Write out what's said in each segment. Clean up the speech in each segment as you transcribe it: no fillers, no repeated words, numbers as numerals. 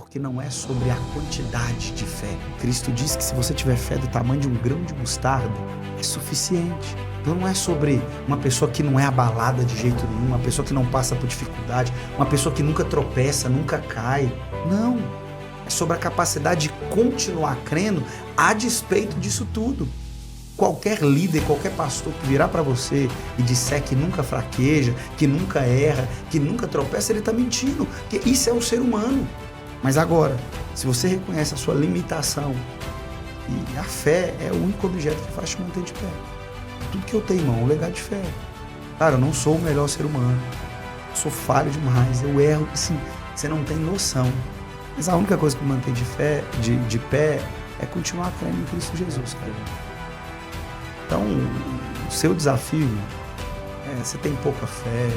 Porque não é sobre a quantidade de fé. Cristo disse que se você tiver fé do tamanho de um grão de mostarda, é suficiente. Então não é sobre uma pessoa que não é abalada de jeito nenhum, uma pessoa que não passa por dificuldade, uma pessoa que nunca tropeça, nunca cai. Não. É sobre a capacidade de continuar crendo a despeito disso tudo. Qualquer líder, qualquer pastor que virar para você e disser que nunca fraqueja, que nunca erra, que nunca tropeça, ele está mentindo. Porque isso é um ser humano. Mas agora, se você reconhece a sua limitação, e a fé é o único objeto que faz te manter de pé. Tudo que eu tenho, irmão, é um legado de fé. Cara, eu não sou o melhor ser humano. Eu sou falho demais, eu erro, assim, você não tem noção. Mas a única coisa que me mantém de pé é continuar crendo em Cristo Jesus, cara. Então, o seu desafio você tem pouca fé,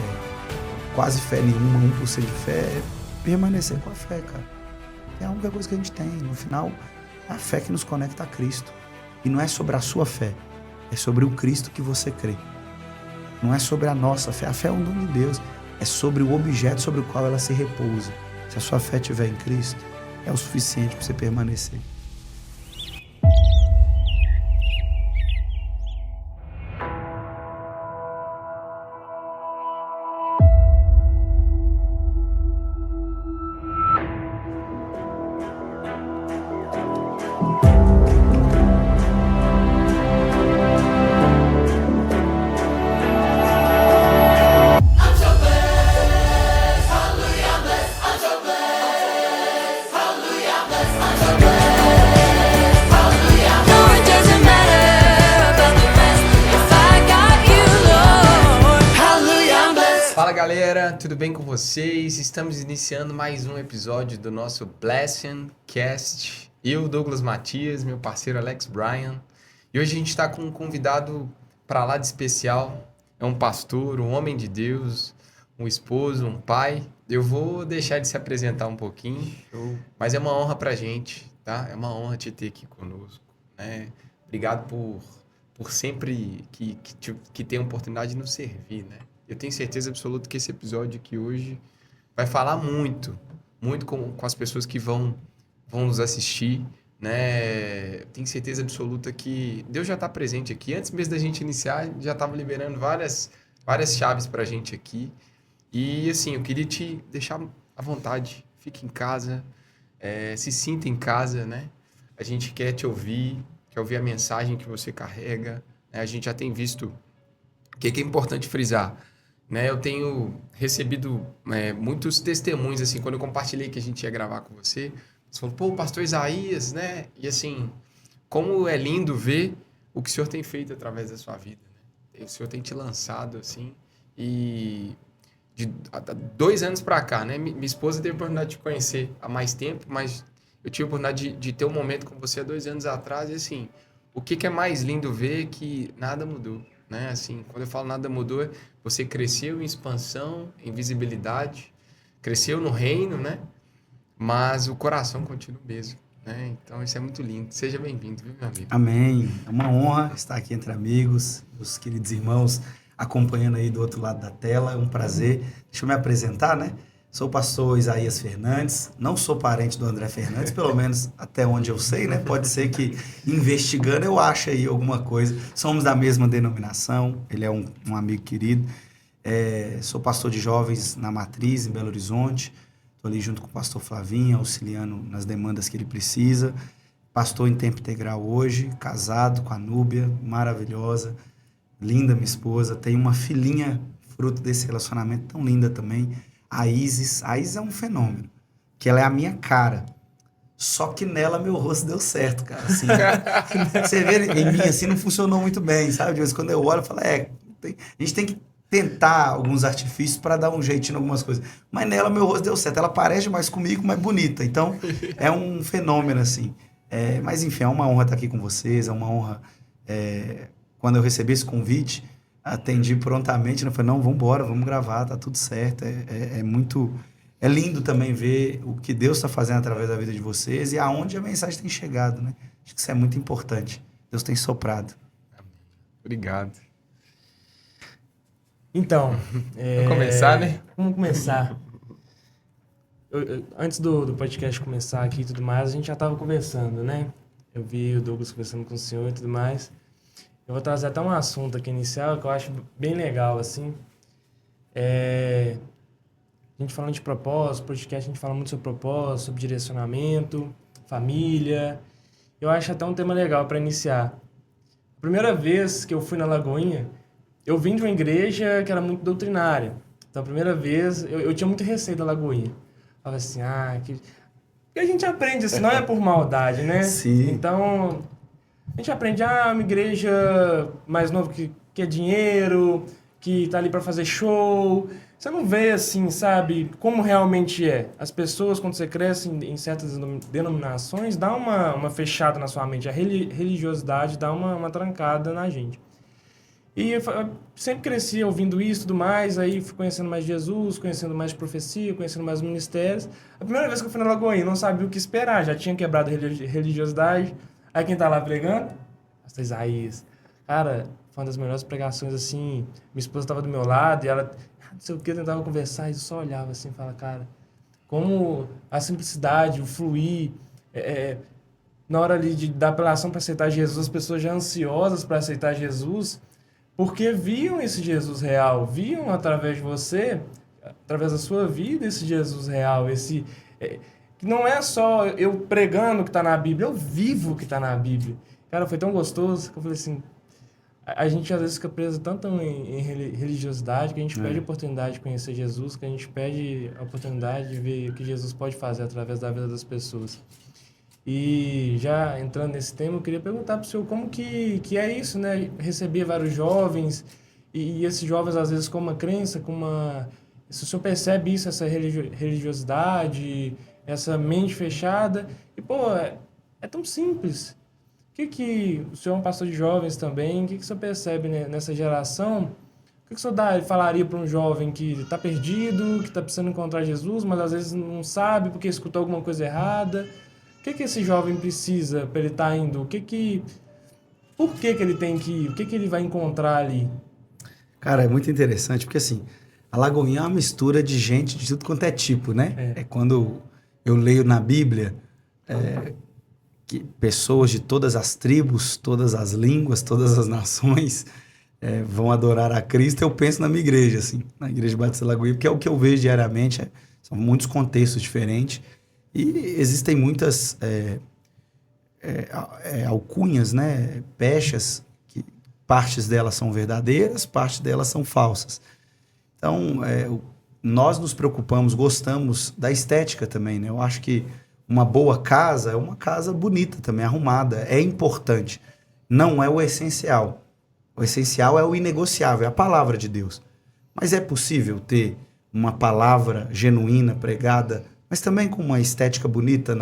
quase fé nenhuma, 1% de fé, é permanecer com a fé, cara. É a única coisa que a gente tem. No final, é a fé que nos conecta a Cristo. E não é sobre a sua fé, é sobre o Cristo que você crê. Não é sobre a nossa fé. A fé é um dom de Deus. É sobre o objeto sobre o qual ela se repousa. Se a sua fé estiver em Cristo, é o suficiente para você permanecer. Tudo bem com vocês? Estamos iniciando mais um episódio do nosso Blessing Cast. Eu, Douglas Matias, meu parceiro Alex Bryan. E hoje a gente está com um convidado para lá de especial. É um pastor, um homem de Deus, um esposo, um pai. Eu vou deixar ele se apresentar um pouquinho, mas é uma honra para a gente, tá? É uma honra te ter aqui conosco, né? Obrigado por sempre que tem a oportunidade de nos servir, né? Eu tenho certeza absoluta que esse episódio aqui hoje vai falar muito com as pessoas que vão nos assistir, né? Tenho certeza absoluta que Deus já está presente aqui. Antes mesmo da gente iniciar, já estava liberando várias chaves para a gente aqui. E, assim, eu queria te deixar à vontade. Fique em casa, se sinta em casa, né? A gente quer te ouvir, quer ouvir a mensagem que você carrega, né? A gente já tem visto o que é importante frisar. Né, eu tenho recebido muitos testemunhos, assim, quando eu compartilhei que a gente ia gravar com você. Você falou, pô, o pastor Isaías, né? E assim, como é lindo ver o que o Senhor tem feito através da sua vida, né? O Senhor tem te lançado, assim, e de 2 anos para cá, né? Minha esposa teve a oportunidade de te conhecer há mais tempo, mas eu tive a oportunidade de ter um momento com você há 2 anos atrás, e assim, o que é mais lindo ver que nada mudou. Né? Assim, quando eu falo nada mudou, você cresceu em expansão, em visibilidade, cresceu no reino, né? Mas o coração continua o mesmo, né? Então isso é muito lindo. Seja bem-vindo, viu, meu amigo? Amém. É uma honra estar aqui entre amigos, os queridos irmãos acompanhando aí do outro lado da tela. É um prazer. Deixa eu me apresentar, né? Sou o pastor Isaías Fernandes, não sou parente do André Fernandes, pelo menos até onde eu sei, né? Pode ser que investigando eu ache aí alguma coisa. Somos da mesma denominação, ele é um amigo querido. Sou pastor de jovens na Matriz, em Belo Horizonte. Estou ali junto com o pastor Flavinho, auxiliando nas demandas que ele precisa. Pastor em tempo integral hoje, casado com a Núbia, maravilhosa, linda minha esposa. Tenho uma filhinha, fruto desse relacionamento tão linda também. A Isis é um fenômeno, que ela é a minha cara, só que nela meu rosto deu certo, cara, assim, você vê em mim, assim, não funcionou muito bem, sabe, de vez em quando eu olho e falo, a gente tem que tentar alguns artifícios para dar um jeitinho em algumas coisas, mas nela meu rosto deu certo, ela parece mais comigo, mas bonita, então é um fenômeno, assim, mas enfim, é uma honra estar aqui com vocês, é uma honra, quando eu recebi esse convite, atendi prontamente, né? Falei, não, vamos embora, vamos gravar, tá tudo certo. É lindo também ver o que Deus está fazendo através da vida de vocês e aonde a mensagem tem chegado, né? Acho que isso é muito importante. Deus tem soprado. Obrigado. Então, Vamos começar, né? Vamos começar. Antes do podcast começar aqui e tudo mais, a gente já estava conversando, né? Eu vi o Douglas conversando com o senhor e tudo mais. Eu vou trazer até um assunto aqui inicial que eu acho bem legal, assim. A gente falando de propósito, podcast, a gente fala muito sobre propósito, sobre direcionamento, família. Eu acho até um tema legal para iniciar. A primeira vez que eu fui na Lagoinha, eu vim de uma igreja que era muito doutrinária. Então, a primeira vez, eu tinha muito receio da Lagoinha. Falava assim, que a gente aprende, assim, não é por maldade, né? Sim. Então, a gente aprende, uma igreja mais nova que é dinheiro, que tá ali para fazer show. Você não vê, assim, sabe, como realmente é. As pessoas, quando você cresce em certas denominações, dá uma fechada na sua mente. A religiosidade dá uma trancada na gente. E eu sempre cresci ouvindo isso e tudo mais, aí fui conhecendo mais Jesus, conhecendo mais profecia, conhecendo mais ministérios. A primeira vez que eu fui na Lagoinha, não sabia o que esperar, já tinha quebrado a religiosidade. Aí quem tá lá pregando? Pastor Isaías. Cara, foi uma das melhores pregações, assim. Minha esposa tava do meu lado e ela, não sei o que, tentava conversar e só olhava assim e falava, cara, como a simplicidade, o fluir, na hora ali da apelação para aceitar Jesus, as pessoas já ansiosas para aceitar Jesus, porque viam esse Jesus real, viam através de você, através da sua vida, esse Jesus real, que não é só eu pregando o que está na Bíblia, eu vivo o que está na Bíblia. Cara, foi tão gostoso que eu falei assim, a gente às vezes fica preso tanto em religiosidade que a gente perde a oportunidade de conhecer Jesus, que a gente perde a oportunidade de ver o que Jesus pode fazer através da vida das pessoas. E já entrando nesse tema, eu queria perguntar para o senhor como que é isso, né? Receber vários jovens e esses jovens, às vezes, com uma crença, se o senhor percebe isso, essa religiosidade, essa mente fechada, e, é tão simples. O senhor é um pastor de jovens também, o que o senhor percebe, né, nessa geração? O que o senhor falaria para um jovem que está perdido, que está precisando encontrar Jesus, mas às vezes não sabe porque escutou alguma coisa errada? O que esse jovem precisa para ele estar indo? Por que ele tem que ir? O que ele vai encontrar ali? Cara, é muito interessante, porque assim, a Lagoinha é uma mistura de gente de tudo quanto é tipo, né? É quando eu leio na Bíblia que pessoas de todas as tribos, todas as línguas, todas as nações vão adorar a Cristo, eu penso na minha igreja, assim, na Igreja Batista Lagoinha, porque é o que eu vejo diariamente, são muitos contextos diferentes, e existem muitas alcunhas, né, pechas, que partes delas são verdadeiras, partes delas são falsas. Então, nós nos preocupamos, gostamos da estética também, né? Eu acho que uma boa casa é uma casa bonita também, arrumada, é importante. Não é o essencial. O essencial é o inegociável, é a palavra de Deus. Mas é possível ter uma palavra genuína, pregada, mas também com uma estética bonita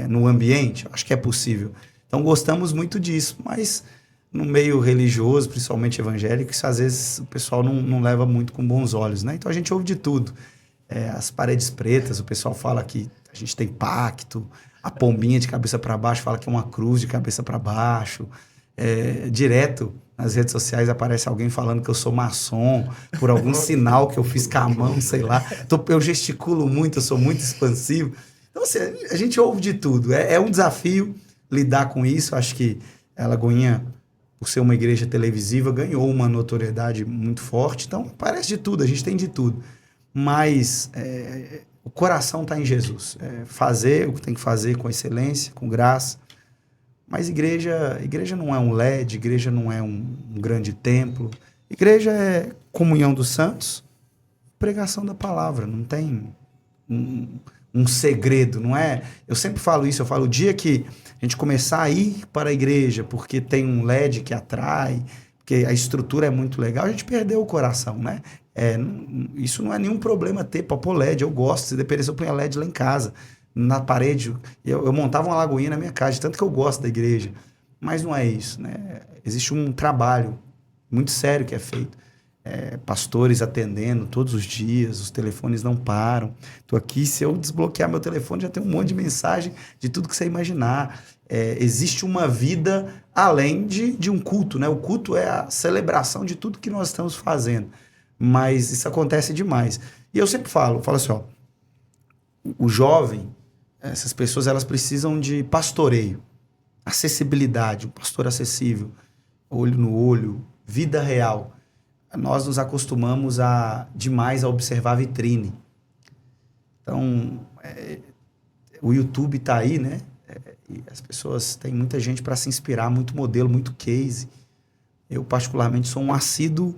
no ambiente? Acho que é possível. Então, gostamos muito disso, mas no meio religioso, principalmente evangélico, isso às vezes o pessoal não leva muito com bons olhos, né? Então, a gente ouve de tudo. As paredes pretas, o pessoal fala que a gente tem pacto, a pombinha de cabeça para baixo fala que é uma cruz de cabeça para baixo. Direto nas redes sociais aparece alguém falando que eu sou maçom por algum sinal que eu fiz com a mão, sei lá. Eu gesticulo muito, eu sou muito expansivo. Então, assim, a gente ouve de tudo. É um desafio lidar com isso. Acho que a Lagoinha, por ser uma igreja televisiva, ganhou uma notoriedade muito forte. Então, parece de tudo, a gente tem de tudo. Mas o coração está em Jesus. Fazer o que tem que fazer com excelência, com graça. Mas igreja não é um LED, igreja não é um grande templo. Igreja é comunhão dos santos, pregação da palavra. Não tem um segredo, não é? Eu sempre falo isso, eu falo o dia que a gente começar a ir para a igreja porque tem um LED que atrai, porque a estrutura é muito legal, a gente perdeu o coração, né? Isso não é nenhum problema ter para pôr LED, eu gosto, se depender eu ponho a LED lá em casa, na parede, eu montava uma lagoinha na minha casa, de tanto que eu gosto da igreja, mas não é isso, né? Existe um trabalho muito sério que é feito, pastores atendendo todos os dias, os telefones não param, estou aqui, se eu desbloquear meu telefone já tem um monte de mensagem de tudo que você imaginar. Existe uma vida além de um culto, né? O culto é a celebração de tudo que nós estamos fazendo, mas isso acontece demais. E eu sempre falo assim, o jovem, essas pessoas, elas precisam de pastoreio, acessibilidade, um pastor acessível, olho no olho, vida real. Nós nos acostumamos demais a observar a vitrine. Então, o YouTube está aí, né? E as pessoas, tem muita gente para se inspirar, muito modelo, muito case. Eu, particularmente, sou um assíduo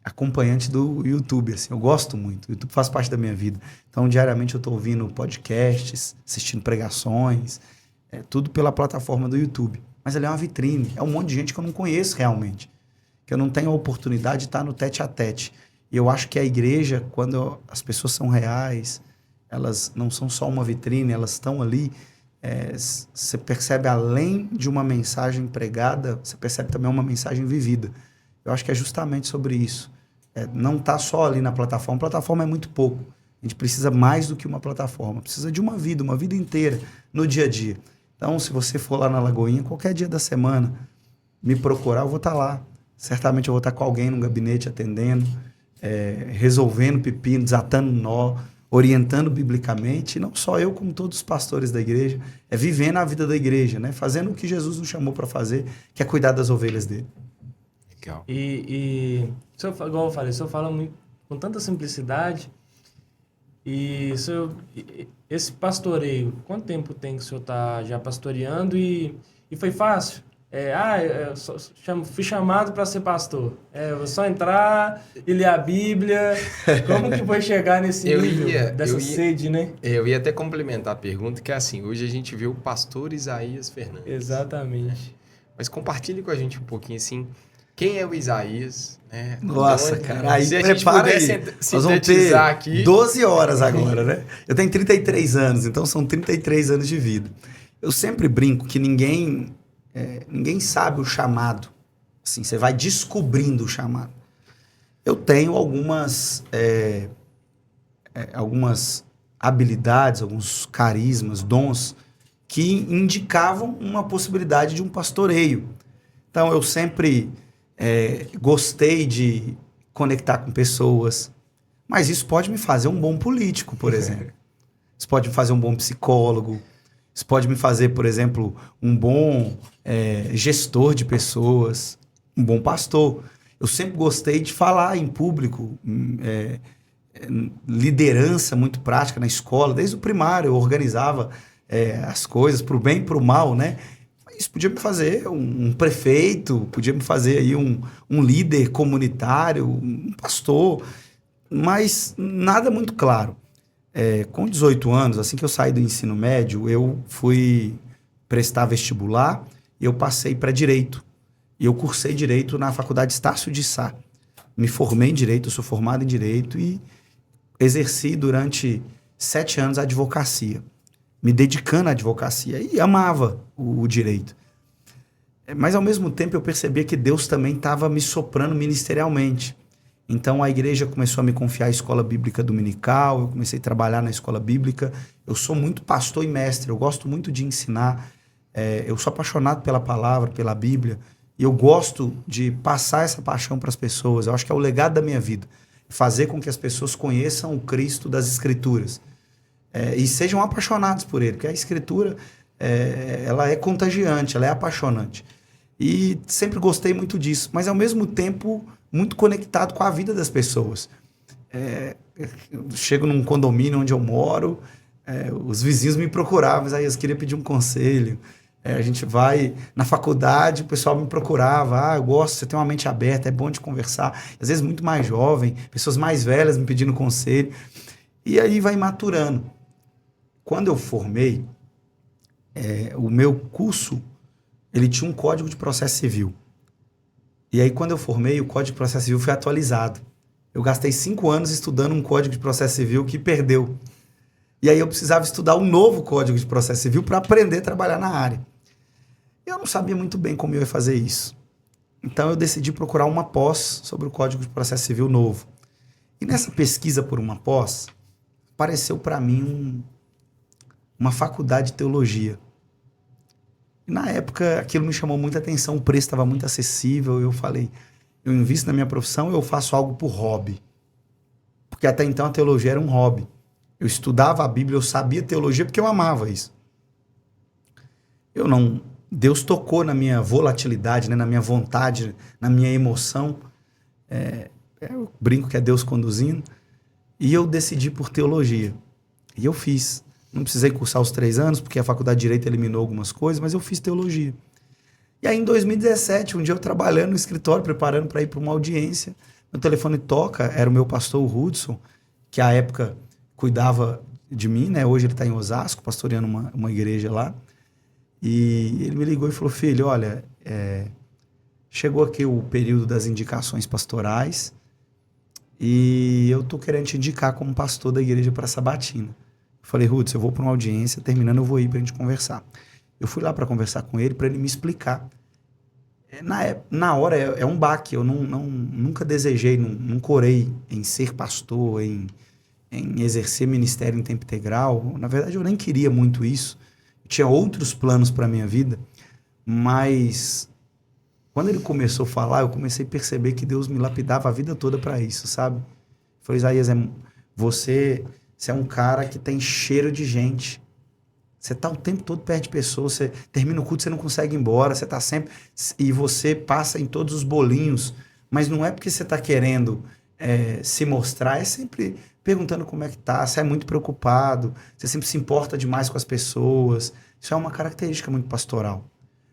acompanhante do YouTube. Assim, eu gosto muito. O YouTube faz parte da minha vida. Então, diariamente, eu estou ouvindo podcasts, assistindo pregações, tudo pela plataforma do YouTube. Mas ele é uma vitrine. É um monte de gente que eu não conheço realmente, que eu não tenho a oportunidade de estar no tete-a-tete. E eu acho que a igreja, quando as pessoas são reais, elas não são só uma vitrine, elas estão ali, você percebe, além de uma mensagem pregada, você percebe também uma mensagem vivida. Eu acho que é justamente sobre isso. Não está só ali na plataforma. A plataforma é muito pouco. A gente precisa mais do que uma plataforma. Precisa de uma vida inteira, no dia a dia. Então, se você for lá na Lagoinha, qualquer dia da semana, me procurar, eu vou estar lá. Certamente eu vou estar com alguém no gabinete atendendo, resolvendo pepino, desatando nó, orientando biblicamente, e não só eu, como todos os pastores da igreja, vivendo a vida da igreja, né? Fazendo o que Jesus nos chamou para fazer, que é cuidar das ovelhas dele. Legal. Igual eu falei, o senhor fala muito, com tanta simplicidade, e esse pastoreio, quanto tempo tem que o senhor está já pastoreando e foi fácil? Fui chamado para ser pastor. Vou só entrar e ler a Bíblia. Como que foi chegar nesse nível dessa sede, né? Eu ia até complementar a pergunta, que é assim, hoje a gente vê o pastor Isaías Fernandes. Exatamente. Mas compartilhe com a gente um pouquinho, assim, quem é o Isaías? Né? Nossa, cara, aí se a gente pudesse nós vamos ter aqui... 12 horas agora, né? Eu tenho 33 anos, então são 33 anos de vida. Eu sempre brinco que ninguém sabe o chamado. Assim, você vai descobrindo o chamado. Eu tenho algumas habilidades, alguns carismas, dons, que indicavam uma possibilidade de um pastoreio. Então, eu sempre gostei de conectar com pessoas, mas isso pode me fazer um bom político, por exemplo. Isso pode me fazer um bom psicólogo. Isso pode me fazer, por exemplo, um bom gestor de pessoas, um bom pastor. Eu sempre gostei de falar em público, liderança muito prática na escola. Desde o primário eu organizava as coisas para o bem e para o mal, né? Isso podia me fazer um prefeito, podia me fazer aí um líder comunitário, um pastor, mas nada muito claro. Com 18 anos, assim que eu saí do ensino médio, eu fui prestar vestibular e eu passei para Direito. E eu cursei Direito na Faculdade Estácio de Sá. Me formei em Direito, eu sou formado em Direito e exerci durante 7 anos a advocacia, me dedicando à advocacia e amava o Direito. Mas, ao mesmo tempo, eu percebia que Deus também estava me soprando ministerialmente. Então, a igreja começou a me confiar a escola bíblica dominical, eu comecei a trabalhar na escola bíblica. Eu sou muito pastor e mestre, eu gosto muito de ensinar. Eu sou apaixonado pela palavra, pela Bíblia, e eu gosto de passar essa paixão para as pessoas. Eu acho que é o legado da minha vida, fazer com que as pessoas conheçam o Cristo das Escrituras e sejam apaixonados por Ele, porque a Escritura ela é contagiante, ela é apaixonante. E sempre gostei muito disso, mas, ao mesmo tempo, muito conectado com a vida das pessoas. Eu chego num condomínio onde eu moro, os vizinhos me procuravam, mas aí eu queria pedir um conselho. A gente vai na faculdade, o pessoal me procurava, eu gosto, você tem uma mente aberta, é bom de conversar. Às vezes muito mais jovem, pessoas mais velhas me pedindo conselho. E aí vai maturando. Quando eu formei, o meu curso, ele tinha um Código de Processo Civil. E aí, quando eu formei, o Código de Processo Civil foi atualizado. Eu gastei 5 anos estudando um Código de Processo Civil que perdeu. E aí eu precisava estudar um novo Código de Processo Civil para aprender a trabalhar na área. Eu não sabia muito bem como eu ia fazer isso. Então eu decidi procurar uma pós sobre o Código de Processo Civil novo. E nessa pesquisa por uma pós, apareceu para mim uma faculdade de teologia. E na época aquilo me chamou muita atenção, o preço estava muito acessível, eu falei, eu invisto na minha profissão ou eu faço algo por hobby? Porque até então a teologia era um hobby. Eu estudava a Bíblia, eu sabia teologia porque eu amava isso. Eu não... Deus tocou na minha volatilidade, né? Na minha vontade, na minha emoção. Eu brinco que é Deus conduzindo. E eu decidi por teologia. E eu fiz. Não precisei cursar os 3 anos, porque a faculdade de Direito eliminou algumas coisas, mas eu fiz teologia. E aí, em 2017, um dia eu trabalhando no escritório, preparando para ir para uma audiência, meu telefone toca, era o meu pastor, o Hudson, que à época cuidava de mim, né? Hoje ele está em Osasco, pastoreando uma igreja lá. E ele me ligou e falou: filho, olha, chegou aqui o período das indicações pastorais e eu tô querendo te indicar como pastor da igreja para Sabatina. Eu falei: Hudson, eu vou para uma audiência, terminando eu vou ir para a gente conversar. Eu fui lá para conversar com ele, para ele me explicar. Na hora é um baque, eu nunca desejei, nunca orei em ser pastor, em exercer ministério em tempo integral. Na verdade, eu nem queria muito isso. Eu tinha outros planos para a minha vida, mas quando ele começou a falar, eu comecei a perceber que Deus me lapidava a vida toda para isso, sabe? Eu falei: Isaías, você é um cara que tem cheiro de gente. Você tá o tempo todo perto de pessoas, você termina o culto, você não consegue ir embora, você tá sempre... E você passa em todos os bolinhos, mas não é porque você tá querendo se mostrar, é sempre perguntando como é que tá, você é muito preocupado, você sempre se importa demais com as pessoas. Isso é uma característica muito pastoral.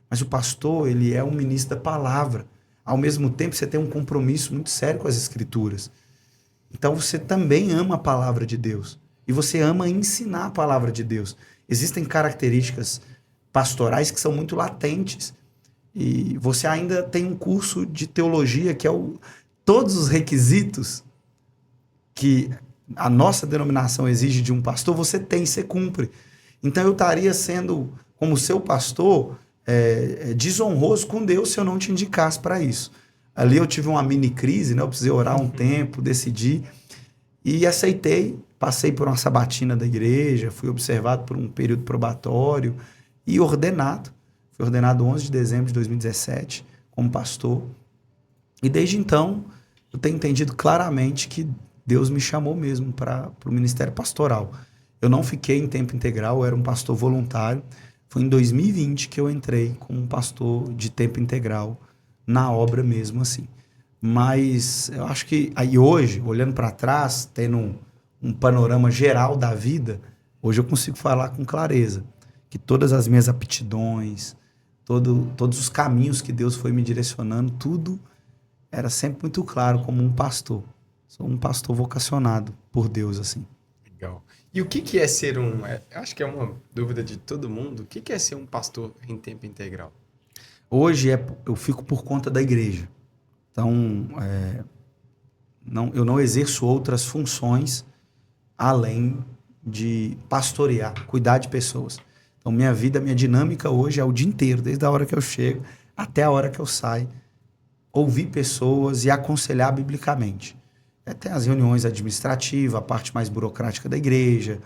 Mas o pastor, ele é um ministro da palavra. Ao mesmo tempo, você tem um compromisso muito sério com as Escrituras. Então, você também ama a palavra de Deus. E você ama ensinar a palavra de Deus. Existem características pastorais que são muito latentes. E você ainda tem um curso de teologia que é todos os requisitos que a nossa denominação exige de um pastor, você cumpre. Então, eu estaria sendo, como seu pastor, desonroso com Deus se eu não te indicasse para isso. Ali eu tive uma mini crise, né? Eu precisei orar um tempo, decidi e aceitei. Passei por uma sabatina da igreja, fui observado por um período probatório e ordenado. Fui ordenado 11 de dezembro de 2017 como pastor. E desde então eu tenho entendido claramente que Deus me chamou mesmo para o ministério pastoral. Eu não fiquei em tempo integral, eu era um pastor voluntário. Foi em 2020 que eu entrei como um pastor de tempo integral na obra mesmo assim. Mas eu acho que aí hoje, olhando para trás, tendo um panorama geral da vida, hoje eu consigo falar com clareza que todas as minhas aptidões, todos os caminhos que Deus foi me direcionando, tudo era sempre muito claro como um pastor. Sou um pastor vocacionado por Deus, assim. Legal. E o que é ser acho que é uma dúvida de todo mundo, o que é ser um pastor em tempo integral? Hoje eu fico por conta da igreja. Então, eu não exerço outras funções além de pastorear, cuidar de pessoas. Então, minha dinâmica hoje é o dia inteiro, desde a hora que eu chego até a hora que eu saio, ouvir pessoas e aconselhar biblicamente. Tem as reuniões administrativas, a parte mais burocrática da igreja,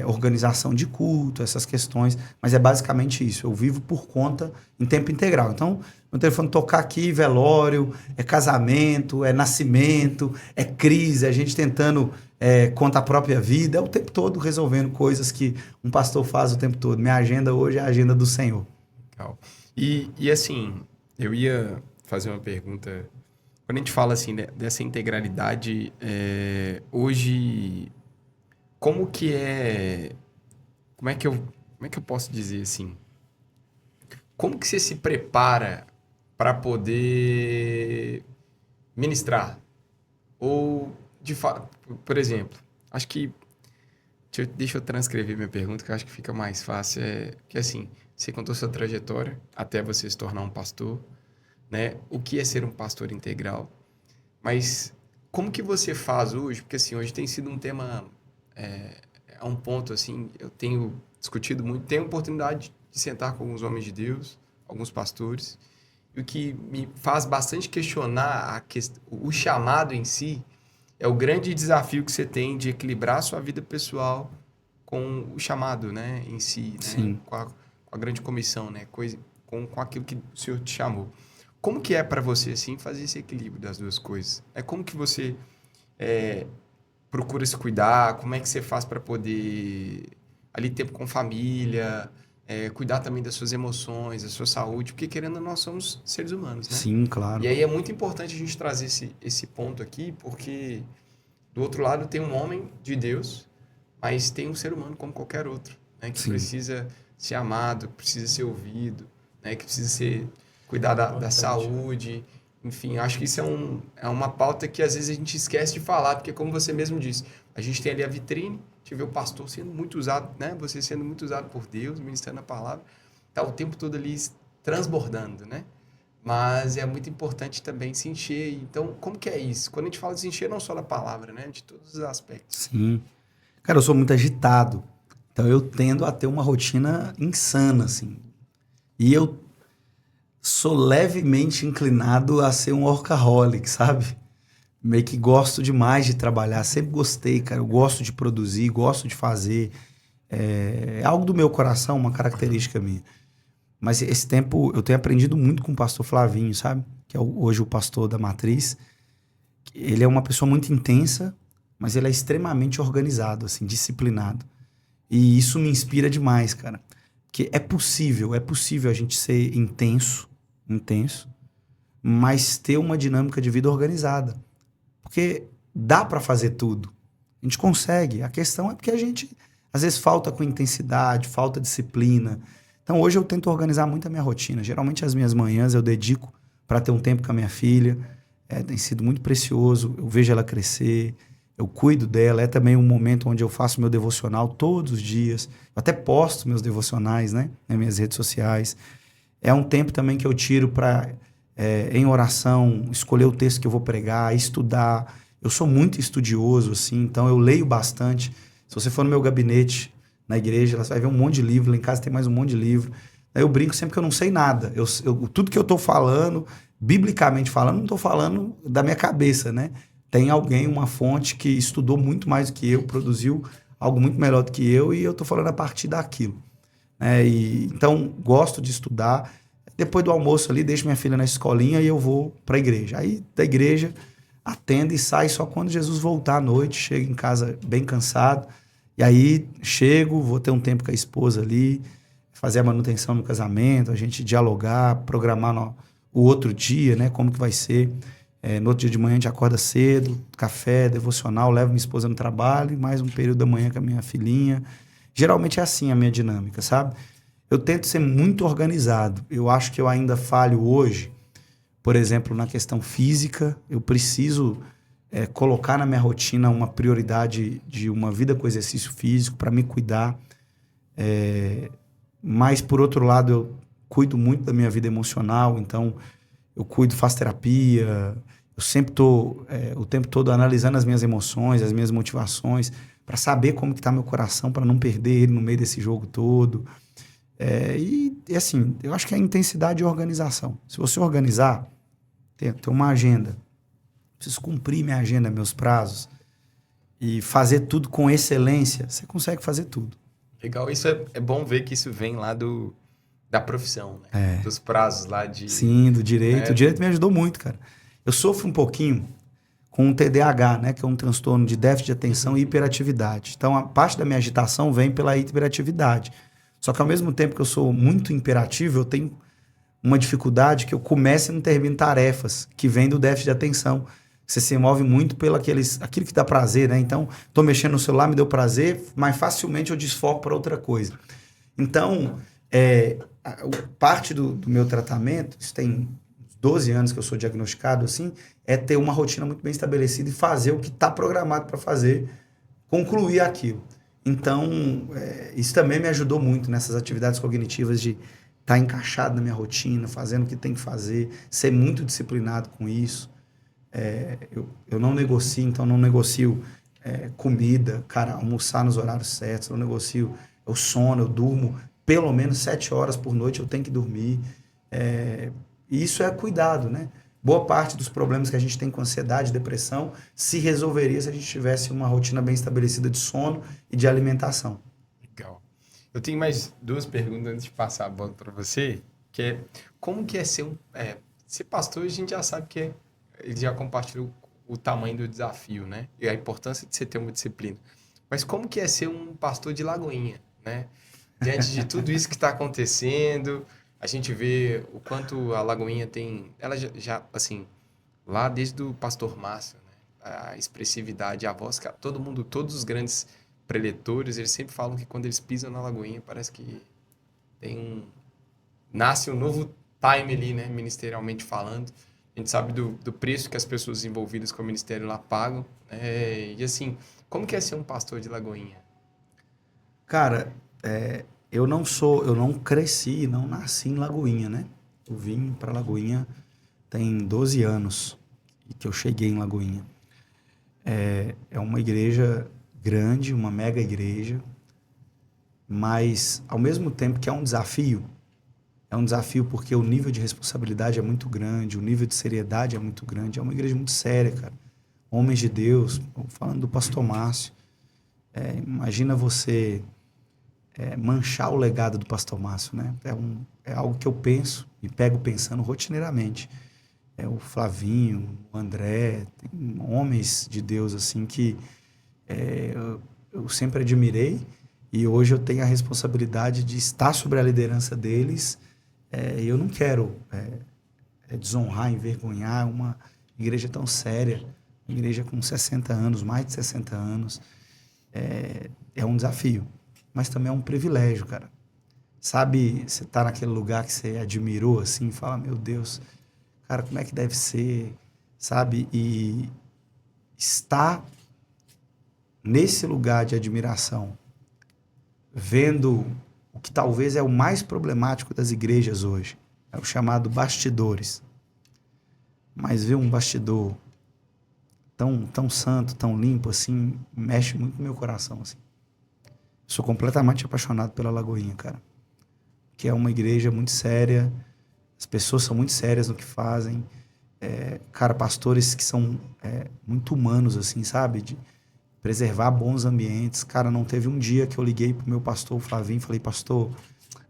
organização de culto, essas questões, mas é basicamente isso. Eu vivo por conta em tempo integral. Então, meu telefone tocar aqui, velório, é casamento, é nascimento, é crise, a gente tentando contar a própria vida, é o tempo todo resolvendo coisas que um pastor faz o tempo todo. Minha agenda hoje é a agenda do Senhor. Legal. E assim, eu ia fazer uma pergunta. Quando a gente fala assim dessa integralidade, hoje, como é que eu posso dizer assim? Como que você se prepara para poder ministrar? Ou, de fato, por exemplo, acho que deixa eu transcrever minha pergunta, que eu acho que fica mais fácil. Que assim, você contou sua trajetória até você se tornar um pastor, né? O que é ser um pastor integral? Mas como que você faz hoje? Porque assim, hoje tem sido um tema, um ponto assim, eu tenho discutido muito, tenho a oportunidade de sentar com alguns homens de Deus, alguns pastores, e o que me faz bastante questionar o chamado em si é o grande desafio que você tem de equilibrar a sua vida pessoal com o chamado, né, em si, né? Com a grande comissão, né, com aquilo que o Senhor te chamou. Como que é para você, assim, fazer esse equilíbrio das duas coisas? Como que você procura se cuidar? Como é que você faz para poder ali tempo com família, cuidar também das suas emoções, da sua saúde? Porque querendo ou não, nós somos seres humanos, né? Sim, claro. E aí é muito importante a gente trazer esse ponto aqui, porque do outro lado tem um homem de Deus, mas tem um ser humano como qualquer outro, né? Que Sim. precisa ser amado, que precisa ser ouvido, né? Que precisa cuidar da saúde. Enfim, acho que isso é uma pauta que às vezes a gente esquece de falar, porque como você mesmo disse, a gente tem ali a vitrine, a gente vê o pastor sendo muito usado, né? Você sendo muito usado por Deus, ministrando a palavra, tá o tempo todo ali transbordando, né? Mas é muito importante também se encher. Então, como que é isso? Quando a gente fala de se encher, não só da palavra, né? De todos os aspectos. Sim. Cara, eu sou muito agitado. Então eu tendo a ter uma rotina insana, assim. E eu sou levemente inclinado a ser um workaholic, sabe? Meio que gosto demais de trabalhar. Sempre gostei, cara. Eu gosto de produzir, gosto de fazer. É algo do meu coração, uma característica minha. Mas esse tempo eu tenho aprendido muito com o pastor Flavinho, sabe? Que é hoje o pastor da Matriz. Ele é uma pessoa muito intensa, mas ele é extremamente organizado, assim, disciplinado. E isso me inspira demais, cara. Porque é possível a gente ser intenso, mas ter uma dinâmica de vida organizada. Porque dá pra fazer tudo. A gente consegue. A questão é porque a gente, às vezes, falta com intensidade, falta disciplina. Então, hoje eu tento organizar muito a minha rotina. Geralmente, as minhas manhãs eu dedico para ter um tempo com a minha filha. Tem sido muito precioso. Eu vejo ela crescer, eu cuido dela. É também um momento onde eu faço meu devocional todos os dias. Eu até posto meus devocionais, né, nas minhas redes sociais. É um tempo também que eu tiro para, em oração, escolher o texto que eu vou pregar, estudar. Eu sou muito estudioso, assim, então eu leio bastante. Se você for no meu gabinete, na igreja, você vai ver um monte de livro. Lá em casa tem mais um monte de livro. Aí eu brinco sempre que eu não sei nada. Tudo que eu estou falando, biblicamente falando, não estou falando da minha cabeça, né? Tem alguém, uma fonte que estudou muito mais do que eu, produziu algo muito melhor do que eu, e eu estou falando a partir daquilo. Então, gosto de estudar. Depois do almoço ali, deixo minha filha na escolinha e eu vou para a igreja. Aí, da igreja, atendo e saio só quando Jesus voltar à noite. Chego em casa bem cansado. E aí, chego, vou ter um tempo com a esposa ali, fazer a manutenção no casamento, a gente dialogar, programar o outro dia, né? Como que vai ser. No outro dia de manhã a gente acorda cedo, café, devocional, levo minha esposa no trabalho, e mais um período da manhã com a minha filhinha. Geralmente é assim a minha dinâmica, sabe? Eu tento ser muito organizado. Eu acho que eu ainda falho hoje, por exemplo, na questão física. Eu preciso colocar na minha rotina uma prioridade de uma vida com exercício físico para me cuidar. Mas, por outro lado, eu cuido muito da minha vida emocional. Então, eu cuido, faço terapia. Eu sempre estou o tempo todo analisando as minhas emoções, as minhas motivações, para saber como que está meu coração, para não perder ele no meio desse jogo todo. E assim, eu acho que é intensidade e organização. Se você organizar, tem uma agenda. Preciso cumprir minha agenda, meus prazos, e fazer tudo com excelência, você consegue fazer tudo. Legal, isso é bom ver que isso vem lá da profissão, né? Dos prazos lá de... Sim, do direito. O direito me ajudou muito, cara. Eu sofro um pouquinho com o TDAH, né? Que é um transtorno de déficit de atenção e hiperatividade. Então, a parte da minha agitação vem pela hiperatividade. Só que ao mesmo tempo que eu sou muito imperativo, eu tenho uma dificuldade que eu começo e não termino tarefas, que vem do déficit de atenção. Você se move muito pelo aquilo que dá prazer, né? Então, tô mexendo no celular, me deu prazer, mas facilmente eu desfoco para outra coisa. Então, parte do meu tratamento, isso tem 12 anos que eu sou diagnosticado, assim, é ter uma rotina muito bem estabelecida e fazer o que está programado para fazer, concluir aquilo. Então, isso também me ajudou muito nessas atividades cognitivas de estar encaixado na minha rotina, fazendo o que tem que fazer, ser muito disciplinado com isso. Eu não negocio, então não negocio comida, cara, almoçar nos horários certos, eu negocio o sono, eu durmo pelo menos 7 horas por noite, eu tenho que dormir. E isso é cuidado, né? Boa parte dos problemas que a gente tem com ansiedade, depressão, se resolveria se a gente tivesse uma rotina bem estabelecida de sono e de alimentação. Legal. Eu tenho mais 2 perguntas antes de passar a bola para você, que é como que é ser pastor? A gente já sabe que ele já compartilhou o tamanho do desafio, né? E a importância de você ter uma disciplina. Mas como que é ser um pastor de Lagoinha, né? Diante de tudo isso que está acontecendo, a gente vê o quanto a Lagoinha tem... Ela assim, lá desde o pastor Márcio, né? A expressividade, a voz, todo mundo, todos os grandes preletores, eles sempre falam que quando eles pisam na Lagoinha, parece que nasce um novo time ali, né? Ministerialmente falando. A gente sabe do preço que as pessoas envolvidas com o ministério lá pagam. E assim, como que é ser um pastor de Lagoinha? Cara, eu não cresci, não nasci em Lagoinha, né? Eu vim para Lagoinha tem 12 anos que eu cheguei em Lagoinha. É uma igreja grande, uma mega igreja, mas ao mesmo tempo que é um desafio porque o nível de responsabilidade é muito grande, o nível de seriedade é muito grande, é uma igreja muito séria, cara. Homens de Deus, falando do pastor Márcio, imagina você manchar o legado do pastor Márcio, né? É algo que eu penso e pego pensando rotineiramente. O Flavinho, o André, tem homens de Deus assim que eu sempre admirei e hoje eu tenho a responsabilidade de estar sobre a liderança deles. E eu não quero desonrar, envergonhar uma igreja tão séria, uma igreja com 60 anos, mais de 60 anos. É um desafio, mas também é um privilégio, cara. Sabe, você tá naquele lugar que você admirou, assim, fala, meu Deus, cara, como é que deve ser, sabe? E estar nesse lugar de admiração, vendo o que talvez é o mais problemático das igrejas hoje, é o chamado bastidores. Mas ver um bastidor tão santo, tão limpo, assim, mexe muito no meu coração, assim. Sou completamente apaixonado pela Lagoinha, cara. Que é uma igreja muito séria, as pessoas são muito sérias no que fazem. Cara, pastores que são muito humanos, assim, sabe? De preservar bons ambientes. Cara, não teve um dia que eu liguei pro meu pastor, o Flavinho, e falei, pastor,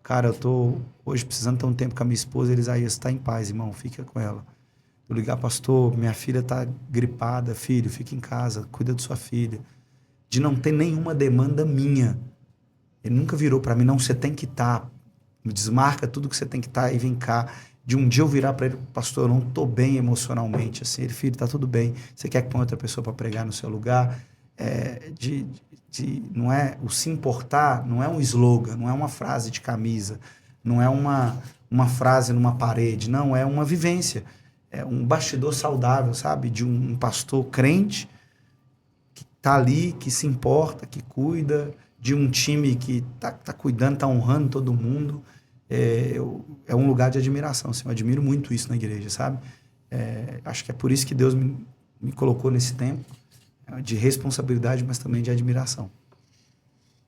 cara, eu tô hoje precisando ter um tempo com a minha esposa, Elisaías, tá em paz, irmão, fica com ela. Eu ligar, pastor, minha filha tá gripada, filho, fica em casa, cuida de sua filha. De não ter nenhuma demanda minha. Ele nunca virou para mim, não, você tem que estar, desmarca tudo que você tem que estar e vem cá. De um dia eu virar para ele, pastor, eu não tô bem emocionalmente, assim, ele, filho, tá tudo bem, você quer que ponha outra pessoa para pregar no seu lugar? Não é o se importar, não é um slogan, não é uma frase de camisa, não é uma frase numa parede, não, é uma vivência, é um bastidor saudável, sabe, de um pastor crente que tá ali, que se importa, que cuida, de um time que tá cuidando, tá honrando todo mundo. É um lugar de admiração, assim, eu admiro muito isso na igreja, sabe? Acho que é por isso que Deus me colocou nesse tempo de responsabilidade, mas também de admiração.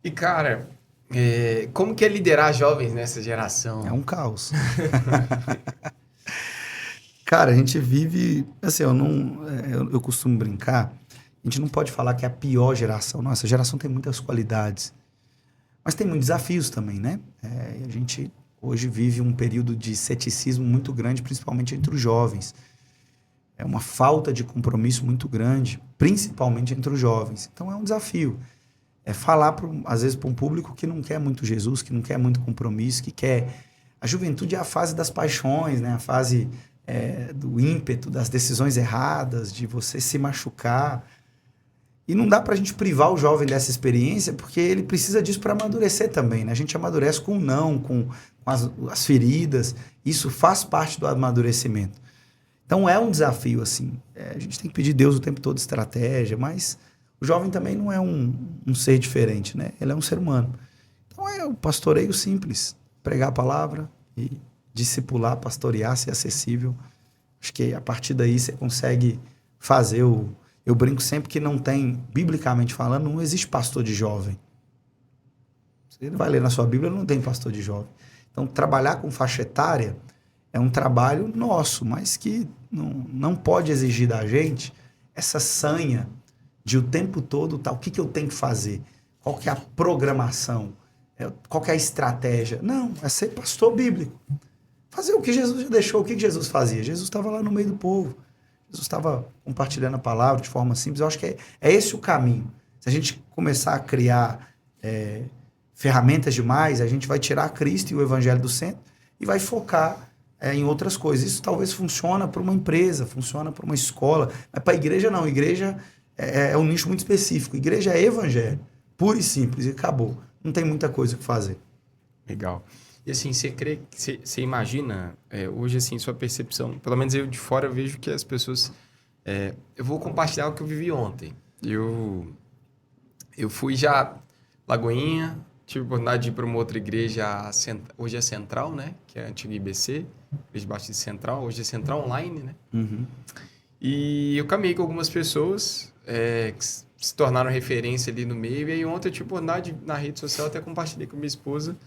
E, cara, como que é liderar jovens nessa geração? É um caos. Cara, a gente vive... Assim, eu costumo brincar, a gente não pode falar que é a pior geração. Nossa, a geração tem muitas qualidades, mas tem muitos desafios também, né? A gente hoje vive um período de ceticismo muito grande, principalmente entre os jovens. É uma falta de compromisso muito grande, principalmente entre os jovens. Então é um desafio. É falar, às vezes, para um público que não quer muito Jesus, que não quer muito compromisso, que quer... A juventude é a fase das paixões, né? A fase do ímpeto, das decisões erradas, de você se machucar. E não dá para a gente privar o jovem dessa experiência, porque ele precisa disso para amadurecer também, né? A gente amadurece com o não, com as feridas. Isso faz parte do amadurecimento. Então é um desafio, assim. A gente tem que pedir a Deus o tempo todo estratégia, mas o jovem também não é um ser diferente, né? Ele é um ser humano. Então é o pastoreio simples. Pregar a palavra e discipular, pastorear, ser acessível. Acho que a partir daí você consegue fazer Eu brinco sempre que não tem, biblicamente falando, não existe pastor de jovem. Você vai ler na sua Bíblia, não tem pastor de jovem. Então, trabalhar com faixa etária é um trabalho nosso, mas que não pode exigir da gente essa sanha de o tempo todo, o que eu tenho que fazer? Qual que é a programação? Qual que é a estratégia? Não, é ser pastor bíblico. Fazer o que Jesus já deixou. O que Jesus fazia? Jesus estava lá no meio do povo. Jesus estava compartilhando a palavra de forma simples. Eu acho que é esse o caminho. Se a gente começar a criar ferramentas demais, a gente vai tirar Cristo e o evangelho do centro e vai focar em outras coisas. Isso talvez funciona para uma empresa, funciona para uma escola, mas para a igreja não. A igreja é um nicho muito específico. A igreja é evangelho, puro e simples, e acabou. Não tem muita coisa que fazer. Legal. E assim, você imagina, hoje assim, sua percepção, pelo menos eu de fora eu vejo que as pessoas... eu vou compartilhar o que eu vivi ontem. Eu fui já Lagoinha, tive a oportunidade de ir para uma outra igreja, hoje é Central, né? Que é a antiga IBC, Igreja Batista Central, hoje é Central Online, né? Uhum. E eu caminhei com algumas pessoas que se tornaram referência ali no meio, e aí ontem eu tive a oportunidade na rede social, até compartilhei com minha esposa.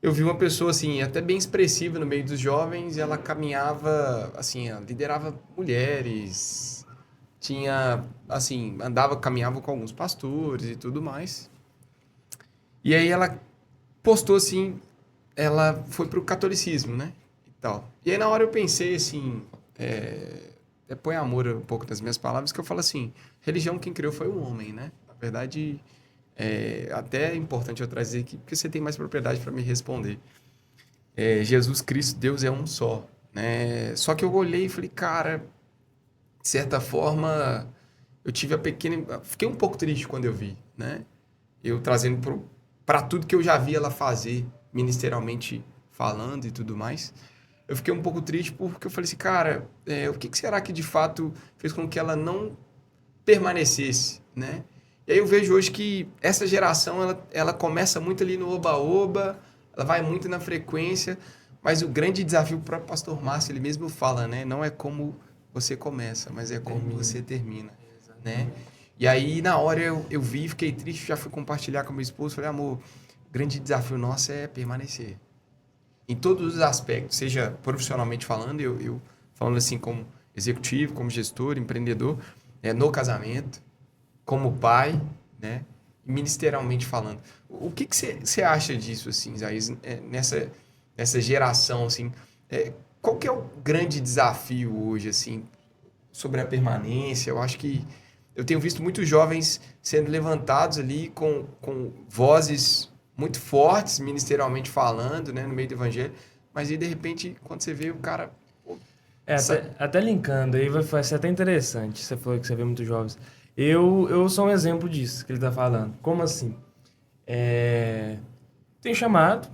Eu vi uma pessoa, assim, até bem expressiva no meio dos jovens, e ela caminhava, assim, ela liderava mulheres, tinha, assim, caminhava com alguns pastores e tudo mais. E aí ela postou, assim, ela foi pro catolicismo, né, e tal. E aí na hora eu pensei, assim, põe amor um pouco nas minhas palavras, que eu falo assim, religião quem criou foi o homem, né? Na verdade... até é importante eu trazer aqui, porque você tem mais propriedade para me responder. Jesus Cristo, Deus é um só, né? Só que eu olhei e falei, cara, de certa forma, eu tive fiquei um pouco triste quando eu vi, né? Eu trazendo para tudo que eu já vi ela fazer, ministerialmente falando e tudo mais. Eu fiquei um pouco triste porque eu falei assim, cara, o que será que de fato fez com que ela não permanecesse, né? E aí eu vejo hoje que essa geração, ela começa muito ali no oba-oba, ela vai muito na frequência, mas o grande desafio para o pastor Márcio, ele mesmo fala, né? Não é como você começa, mas é como você termina, né? E aí, na hora, eu vi, fiquei triste, já fui compartilhar com meu esposo, falei, amor, o grande desafio nosso é permanecer. Em todos os aspectos, seja profissionalmente falando, eu falando assim como executivo, como gestor, empreendedor, no casamento, como pai, né? Ministerialmente falando. O que você acha disso, assim, Isaías, nessa geração, assim? Qual que é o grande desafio hoje, assim, sobre a permanência? Eu acho que eu tenho visto muitos jovens sendo levantados ali com vozes muito fortes, ministerialmente falando, né, no meio do evangelho, mas aí, de repente, quando você vê o cara... Até linkando, aí vai ser até interessante, você falou que você vê muitos jovens. Eu sou um exemplo disso que ele está falando. Como assim? Tenho chamado,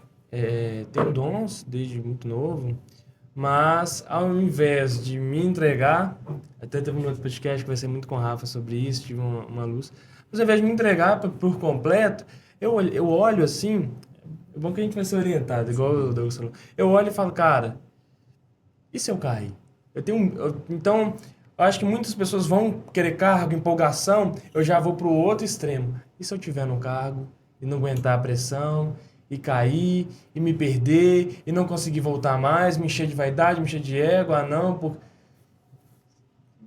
tenho dons desde muito novo, mas ao invés de me entregar, até teve um outro podcast que vai ser muito com o Rafa sobre isso, tive uma luz, mas ao invés de me entregar por completo, eu olho assim, é bom que a gente vai ser orientado, igual o Douglas falou. Eu olho e falo, cara, e se eu cair? Então... Eu acho que muitas pessoas vão querer cargo, empolgação, eu já vou para o outro extremo. E se eu tiver no cargo e não aguentar a pressão, e cair, e me perder, e não conseguir voltar mais, me encher de vaidade, me encher de ego,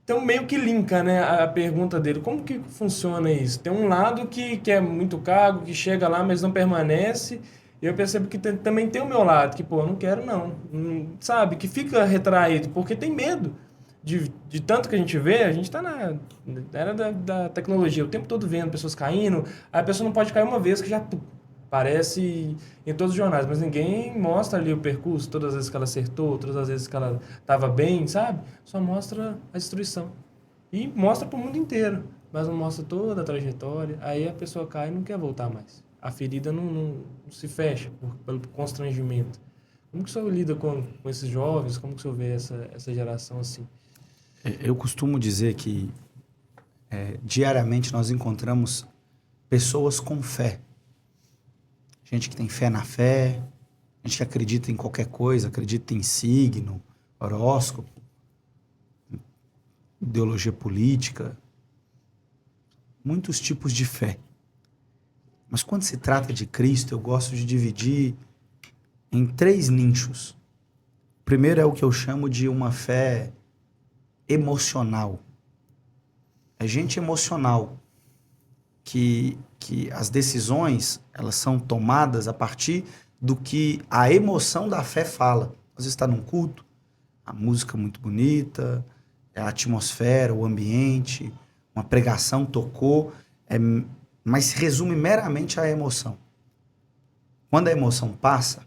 Então meio que linka, né, a pergunta dele. Como que funciona isso? Tem um lado que é muito cargo, que chega lá, mas não permanece. E eu percebo que também tem o meu lado, que, eu não quero não. Sabe? Que fica retraído, porque tem medo. De tanto que a gente vê, a gente está na era da tecnologia, o tempo todo vendo pessoas caindo, a pessoa não pode cair uma vez que já aparece em todos os jornais, mas ninguém mostra ali o percurso, todas as vezes que ela acertou, todas as vezes que ela estava bem, sabe? Só mostra a destruição. E mostra para o mundo inteiro, mas não mostra toda a trajetória, aí a pessoa cai e não quer voltar mais. A ferida não se fecha pelo constrangimento. Como que o senhor lida com esses jovens? Como que o senhor vê essa geração assim? Eu costumo dizer que diariamente nós encontramos pessoas com fé. Gente que tem fé na fé, gente que acredita em qualquer coisa, acredita em signo, horóscopo, ideologia política, muitos tipos de fé. Mas quando se trata de Cristo, eu gosto de dividir em 3 nichos. O primeiro é o que eu chamo de uma fé emocional. É gente emocional que as decisões elas são tomadas a partir do que a emoção da fé fala. Às vezes está num culto, a música muito bonita, a atmosfera, o ambiente, uma pregação tocou, mas se resume meramente à emoção. Quando a emoção passa,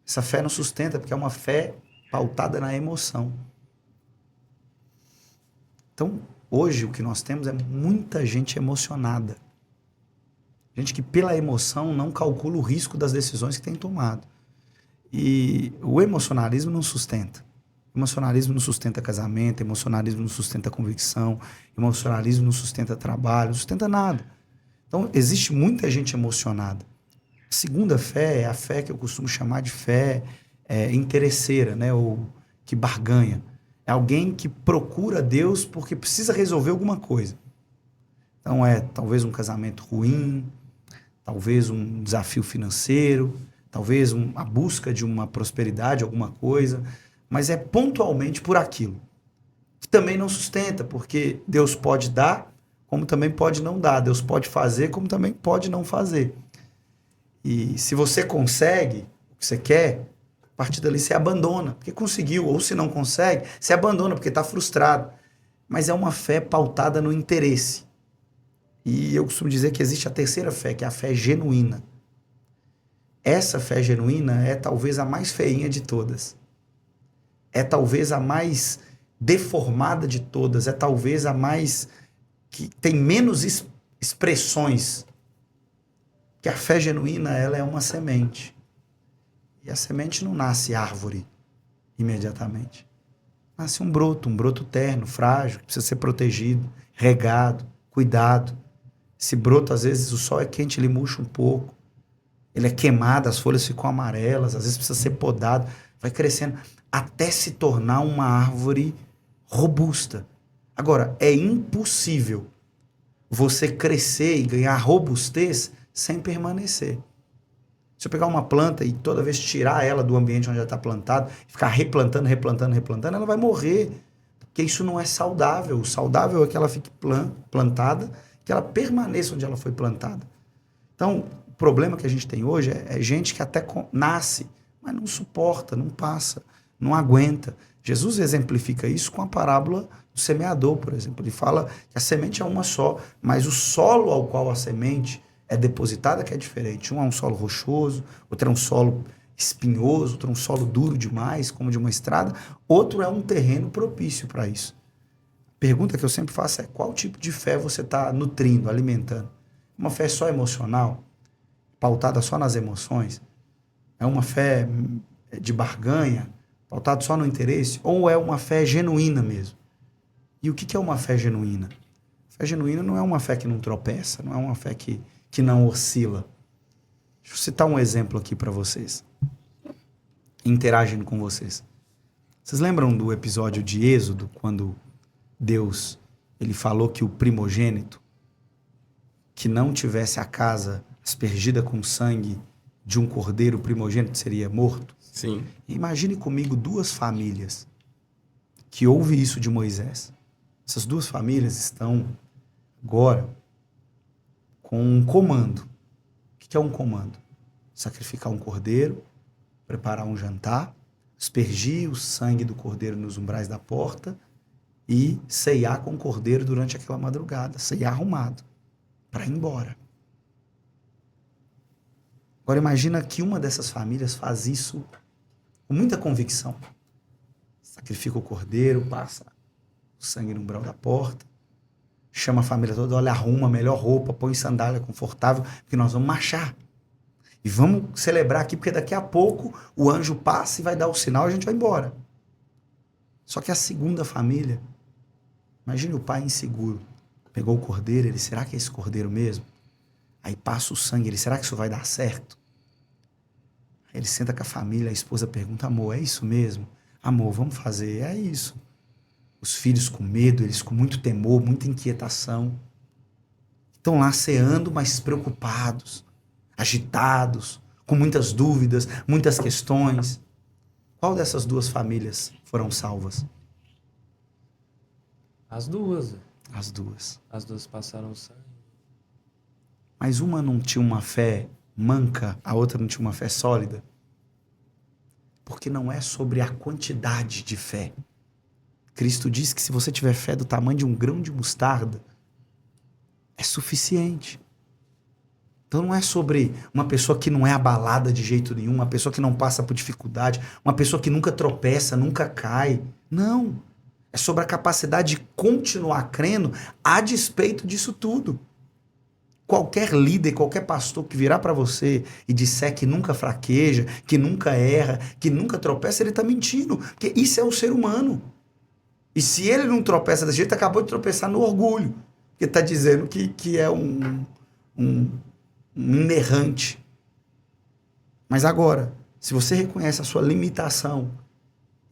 essa fé não sustenta, porque é uma fé pautada na emoção. Então, hoje o que nós temos é muita gente emocionada. Gente que pela emoção não calcula o risco das decisões que tem tomado. E o emocionalismo não sustenta. Emocionalismo não sustenta casamento, emocionalismo não sustenta convicção, emocionalismo não sustenta trabalho, não sustenta nada. Então, existe muita gente emocionada. A segunda fé é a fé que eu costumo chamar de fé interesseira, né? Ou que barganha. É alguém que procura Deus porque precisa resolver alguma coisa. Então, talvez um casamento ruim, talvez um desafio financeiro, talvez a busca de uma prosperidade, alguma coisa, mas é pontualmente por aquilo. Que também não sustenta, porque Deus pode dar, como também pode não dar. Deus pode fazer, como também pode não fazer. E se você consegue o que você quer, a partir dali você abandona, porque conseguiu. Ou se não consegue, você abandona, porque está frustrado. Mas é uma fé pautada no interesse. E eu costumo dizer que existe a terceira fé, que é a fé genuína. Essa fé genuína é talvez a mais feinha de todas. É talvez a mais deformada de todas. É talvez a mais que tem menos expressões. Que a fé genuína, ela é uma semente. E a semente não nasce árvore imediatamente. Nasce um broto terno, frágil, que precisa ser protegido, regado, cuidado. Esse broto, às vezes, o sol é quente, ele murcha um pouco. Ele é queimado, as folhas ficam amarelas, às vezes precisa ser podado. Vai crescendo até se tornar uma árvore robusta. Agora, é impossível você crescer e ganhar robustez sem permanecer. Se eu pegar uma planta e toda vez tirar ela do ambiente onde ela está plantada, ficar replantando, ela vai morrer. Porque isso não é saudável. O saudável é que ela fique plantada, que ela permaneça onde ela foi plantada. Então, o problema que a gente tem hoje é gente que até nasce, mas não suporta, não passa, não aguenta. Jesus exemplifica isso com a parábola do semeador, por exemplo. Ele fala que a semente é uma só, mas o solo ao qual a semente é depositada que é diferente. Um é um solo rochoso, outro é um solo espinhoso, outro é um solo duro demais, como de uma estrada, outro é um terreno propício para isso. A pergunta que eu sempre faço é: qual tipo de fé você está nutrindo, alimentando? Uma fé só emocional, pautada só nas emoções? É uma fé de barganha, pautada só no interesse? Ou é uma fé genuína mesmo? E o que é uma fé genuína? Fé genuína não é uma fé que não tropeça, não é uma fé que não oscila. Deixa eu citar um exemplo aqui para vocês, interagindo com vocês. Vocês lembram do episódio de Êxodo, quando Deus ele falou que o primogênito que não tivesse a casa aspergida com sangue de um cordeiro primogênito seria morto? Sim. Imagine comigo duas famílias que ouvem isso de Moisés. Essas duas famílias estão agora com um comando. O que é um comando? Sacrificar um cordeiro, preparar um jantar, aspergir o sangue do cordeiro nos umbrais da porta e ceiar com o cordeiro durante aquela madrugada, ceiar arrumado, para ir embora. Agora imagina que uma dessas famílias faz isso com muita convicção. Sacrifica o cordeiro, passa o sangue no umbral da porta, chama a família toda, olha, arruma a melhor roupa, põe sandália confortável, porque nós vamos marchar. E vamos celebrar aqui, porque daqui a pouco o anjo passa e vai dar o sinal e a gente vai embora. Só que a segunda família, imagine o pai inseguro, pegou o cordeiro, ele, será que é esse cordeiro mesmo? Aí passa o sangue, ele, será que isso vai dar certo? Aí ele senta com a família, a esposa pergunta, amor, é isso mesmo? Amor, vamos fazer, é isso. Os filhos com medo, eles com muito temor, muita inquietação. Estão lá ceando, mas preocupados, agitados, com muitas dúvidas, muitas questões. Qual dessas duas famílias foram salvas? As duas. As duas. As duas passaram sangue. Mas uma não tinha uma fé manca, a outra não tinha uma fé sólida. Porque não é sobre a quantidade de fé, Cristo diz que se você tiver fé do tamanho de um grão de mostarda, é suficiente. Então não é sobre uma pessoa que não é abalada de jeito nenhum, uma pessoa que não passa por dificuldade, uma pessoa que nunca tropeça, nunca cai. Não. É sobre a capacidade de continuar crendo a despeito disso tudo. Qualquer líder, qualquer pastor que virar para você e disser que nunca fraqueja, que nunca erra, que nunca tropeça, ele está mentindo. Porque isso é o ser humano. E se ele não tropeça desse jeito, acabou de tropeçar no orgulho. Porque está dizendo que é um inerrante. Mas agora, se você reconhece a sua limitação,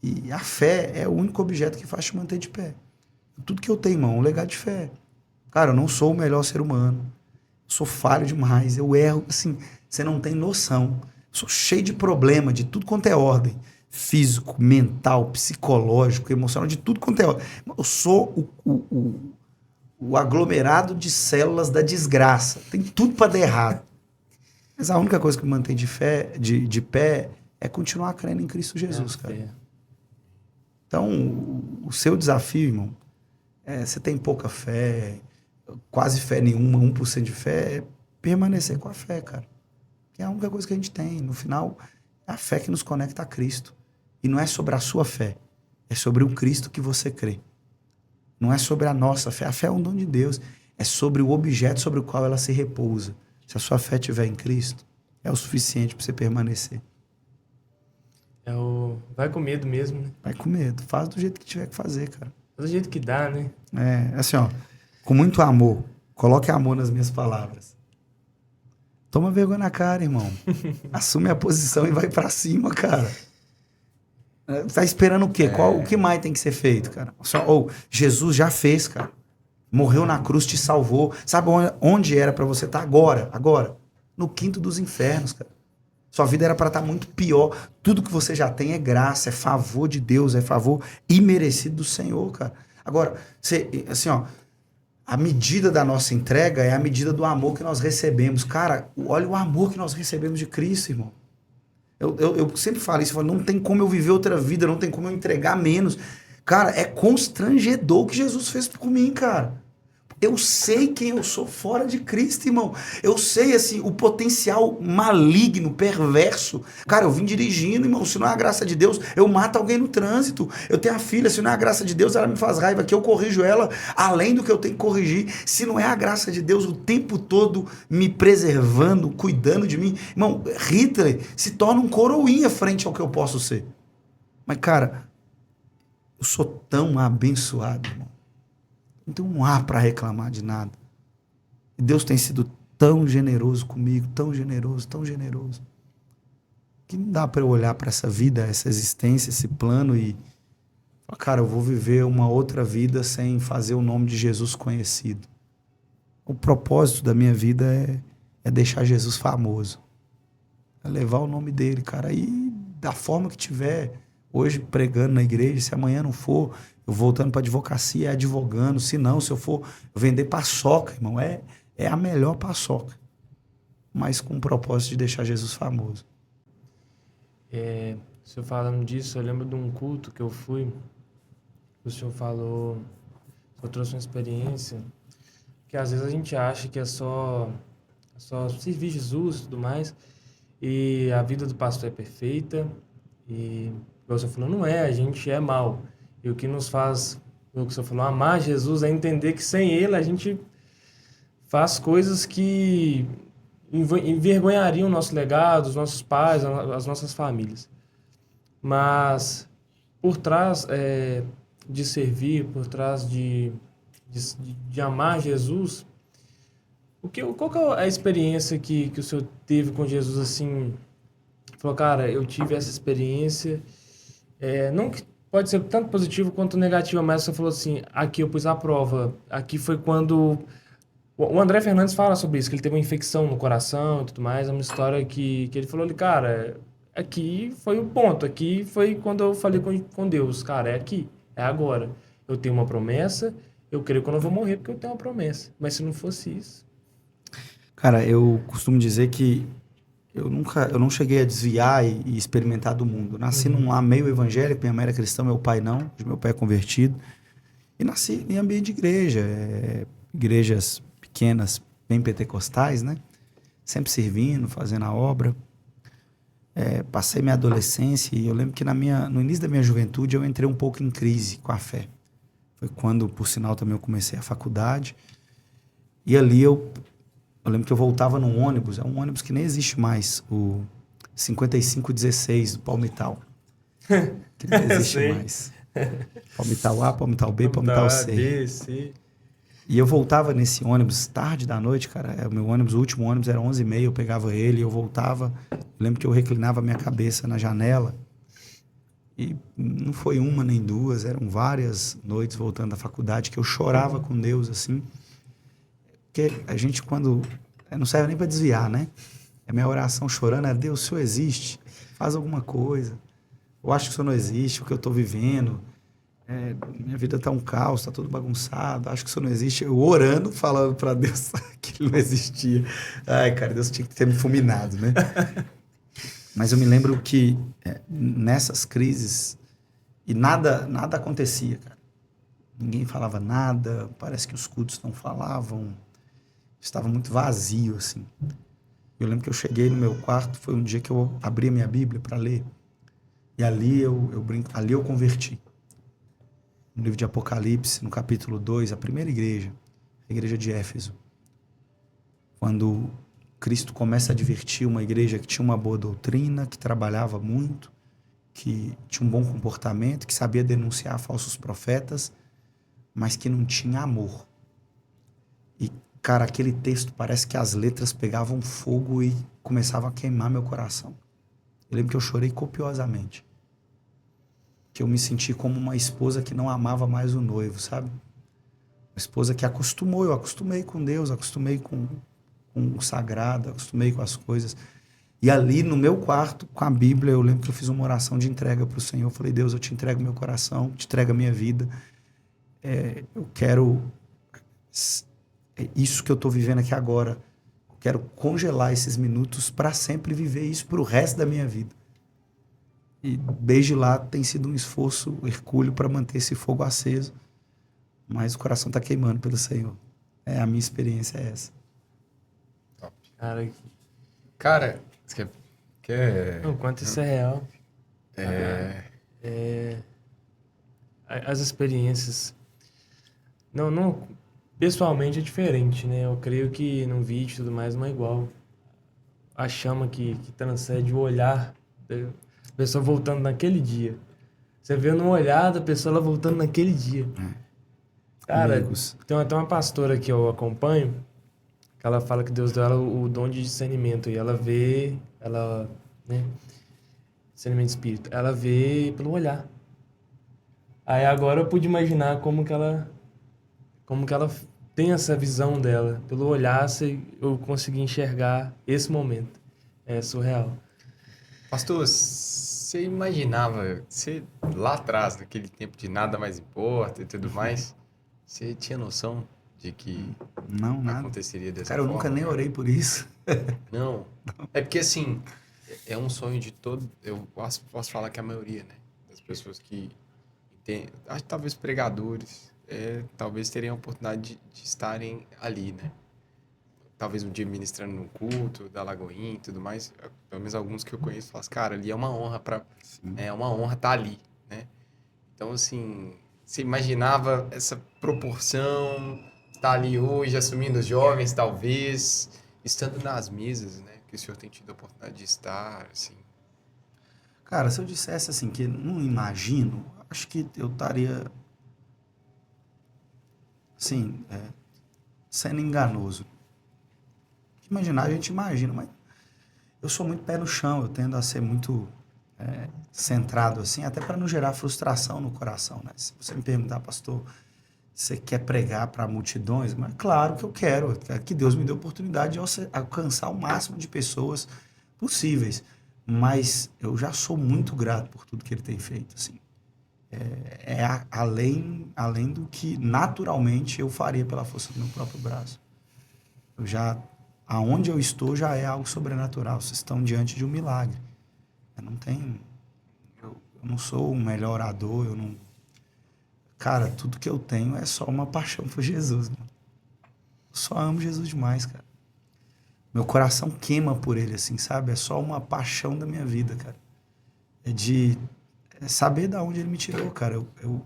e a fé é o único objeto que faz te manter de pé. Tudo que eu tenho, irmão, é um legado de fé. Cara, eu não sou o melhor ser humano. Eu sou falho demais. Eu erro, assim, você não tem noção. Eu sou cheio de problema, de tudo quanto é ordem. Físico, mental, psicológico, emocional, de tudo quanto é ordem. Eu sou o aglomerado de células da desgraça. Tem tudo para dar errado. Mas a única coisa que me mantém de pé é continuar crendo em Cristo Jesus, cara. Então, o seu desafio, irmão, você tem pouca fé, quase fé nenhuma, 1% de fé, é permanecer com a fé, cara. Que é a única coisa que a gente tem. No final, é a fé que nos conecta a Cristo. E não é sobre a sua fé, é sobre o Cristo que você crê. Não é sobre a nossa fé. A fé é um dom de Deus. É sobre o objeto sobre o qual ela se repousa. Se a sua fé estiver em Cristo, é o suficiente para você permanecer. Vai com medo mesmo, né? Vai com medo. Faz do jeito que tiver que fazer, cara. Faz do jeito que dá, né? Assim, ó. Com muito amor. Coloque amor nas minhas palavras. Toma vergonha na cara, irmão. Assume a posição e vai pra cima, cara. Tá esperando o quê? O que mais tem que ser feito, cara? Jesus já fez, cara. Morreu na cruz, te salvou. Sabe onde era pra você estar agora? Agora. No quinto dos infernos, cara. Sua vida era para estar muito pior. Tudo que você já tem é graça, é favor de Deus, é favor imerecido do Senhor, cara. Agora, assim, ó, a medida da nossa entrega é a medida do amor que nós recebemos. Cara, olha o amor que nós recebemos de Cristo, irmão. Eu sempre falo isso, não tem como eu viver outra vida, não tem como eu entregar menos. Cara, é constrangedor o que Jesus fez por mim, cara. Eu sei quem eu sou fora de Cristo, irmão. Eu sei, assim, o potencial maligno, perverso. Cara, eu vim dirigindo, irmão. Se não é a graça de Deus, eu mato alguém no trânsito. Eu tenho a filha, se não é a graça de Deus, ela me faz raiva aqui, eu corrijo ela além do que eu tenho que corrigir. Se não é a graça de Deus o tempo todo me preservando, cuidando de mim. Irmão, Hitler se torna um coroinha frente ao que eu posso ser. Mas, cara, eu sou tão abençoado, irmão. Não tem um ar para reclamar de nada. E Deus tem sido tão generoso comigo, tão generoso, que não dá para eu olhar para essa vida, essa existência, esse plano e falar, cara, eu vou viver uma outra vida sem fazer o nome de Jesus conhecido. O propósito da minha vida é deixar Jesus famoso. É levar o nome dele, cara. E da forma que tiver, hoje pregando na igreja, se amanhã não for, eu voltando para advocacia, advogando. Se não, se eu for vender paçoca, irmão, é a melhor paçoca. Mas com o propósito de deixar Jesus famoso. O senhor falando disso, eu lembro de um culto que eu fui. O senhor falou, o senhor trouxe uma experiência que às vezes a gente acha que é só servir Jesus e tudo mais. E a vida do pastor é perfeita. E, como o senhor falou, não é, a gente é mal. E o que nos faz, o que o senhor falou, amar Jesus é entender que sem ele a gente faz coisas que envergonhariam o nosso legado, os nossos pais, as nossas famílias. Mas por trás de servir, por trás de amar Jesus, qual que é a experiência que o senhor teve com Jesus, assim? Falou, cara, eu tive essa experiência, não que pode ser tanto positiva quanto negativa, mas você falou assim, aqui eu pus à prova. Aqui foi quando... O André Fernandes fala sobre isso, que ele teve uma infecção no coração e tudo mais. É uma história que ele falou ali, cara, aqui foi o ponto. Aqui foi quando eu falei com Deus. Cara, é aqui, é agora. Eu tenho uma promessa, eu creio que eu não vou morrer porque eu tenho uma promessa. Mas se não fosse isso... Cara, eu costumo dizer que eu não cheguei a desviar e experimentar do mundo. Nasci num lar meio evangélico, minha mãe era cristã, meu pai não, meu pai é convertido. E nasci em ambiente de igreja, igrejas pequenas, bem pentecostais, né? Sempre servindo, fazendo a obra. Passei minha adolescência e eu lembro que no início da minha juventude eu entrei um pouco em crise com a fé. Foi quando, por sinal, também eu comecei a faculdade. E ali eu lembro que eu voltava num ônibus, é um ônibus que nem existe mais, o 5516 do Palmital. Que não existe mais. Palmital A, Palmital B, Palmital C. B, C. E eu voltava nesse ônibus tarde da noite, cara. O meu ônibus, o último ônibus era 11h30, eu pegava ele e eu voltava. Eu lembro que eu reclinava a minha cabeça na janela. E não foi uma nem duas, eram várias noites voltando da faculdade que eu chorava com Deus, assim. Porque a gente, quando... não serve nem para desviar, né? A minha oração chorando é: Deus, o Senhor existe? Faz alguma coisa. Eu acho que o Senhor não existe, o que eu estou vivendo. Minha vida está um caos, está tudo bagunçado. Acho que o Senhor não existe. Eu orando, falando para Deus que Ele não existia. Ai, cara, Deus tinha que ter me fulminado, né? Mas eu me lembro que nessas crises, e nada acontecia, cara. Ninguém falava nada, parece que os cultos não falavam. Estava muito vazio, assim. Eu lembro que eu cheguei no meu quarto, foi um dia que eu abri a minha Bíblia para ler. E ali eu brinco, ali eu converti. No livro de Apocalipse, no capítulo 2, a primeira igreja, a igreja de Éfeso. Quando Cristo começa a advertir uma igreja que tinha uma boa doutrina, que trabalhava muito, que tinha um bom comportamento, que sabia denunciar falsos profetas, mas que não tinha amor. E, cara, aquele texto parece que as letras pegavam fogo e começavam a queimar meu coração. Eu lembro que eu chorei copiosamente. Que eu me senti como uma esposa que não amava mais o noivo, sabe? Uma esposa que acostumou, eu acostumei com Deus, acostumei com o sagrado, acostumei com as coisas. E ali no meu quarto, com a Bíblia, eu lembro que eu fiz uma oração de entrega para o Senhor. Eu falei: Deus, eu te entrego meu coração, te entrego a minha vida. Eu quero isso que eu estou vivendo aqui agora. Eu quero congelar esses minutos para sempre viver isso para o resto da minha vida. E desde lá tem sido um esforço hercúleo para manter esse fogo aceso. Mas o coração está queimando pelo Senhor. A minha experiência é essa. Top. Cara, você quer... não, quanto isso é real. As experiências... Não, pessoalmente é diferente, né? Eu creio que no vídeo e tudo mais não é igual. A chama que transcende o olhar da pessoa voltando naquele dia. Você vê no olhar da pessoa ela voltando naquele dia. Cara, Amigos. tem até uma pastora que eu acompanho, que ela fala que Deus deu ela o dom de discernimento. E ela vê, né? Discernimento de espírito. Ela vê pelo olhar. Aí agora eu pude imaginar como que ela tem essa visão dela. Pelo olhar eu consegui enxergar esse momento. É surreal. Pastor, você imaginava, lá atrás, naquele tempo de nada mais importa e tudo mais, você tinha noção de que Não, nada. aconteceria dessa Cara, eu forma? nunca nem orei por isso. Não. É porque, assim, é um sonho de todo... Eu posso falar que a maioria, né? Das pessoas que tem, acho que talvez pregadores, talvez teriam a oportunidade de estarem ali, né? Talvez um dia ministrando num culto da Lagoinha e tudo mais. Pelo menos alguns que eu conheço falam assim: cara, ali é uma honra é uma honra estar ali, né? Então, assim, você imaginava essa proporção, estar ali hoje, assumindo os jovens, talvez, estando nas mesas, né? Que o senhor tem tido a oportunidade de estar, assim. Cara, se eu dissesse assim que não imagino, acho que eu estaria, assim, sendo enganoso. Imaginar, a gente imagina, mas eu sou muito pé no chão, eu tendo a ser muito centrado, assim, até para não gerar frustração no coração, né? Se você me perguntar: pastor, você quer pregar para multidões? Mas claro que eu quero, que Deus me dê a oportunidade de alcançar o máximo de pessoas possíveis. Mas eu já sou muito grato por tudo que Ele tem feito, assim. Além do que naturalmente eu faria pela força do meu próprio braço. Eu já aonde eu estou já é algo sobrenatural. Vocês estão diante de um milagre. Eu não tenho... Eu não sou o melhor orador, eu não... Cara, tudo que eu tenho é só uma paixão por Jesus, mano. Eu só amo Jesus demais, cara. Meu coração queima por ele, assim, sabe? É só uma paixão da minha vida, cara. É saber de onde ele me tirou, cara. Eu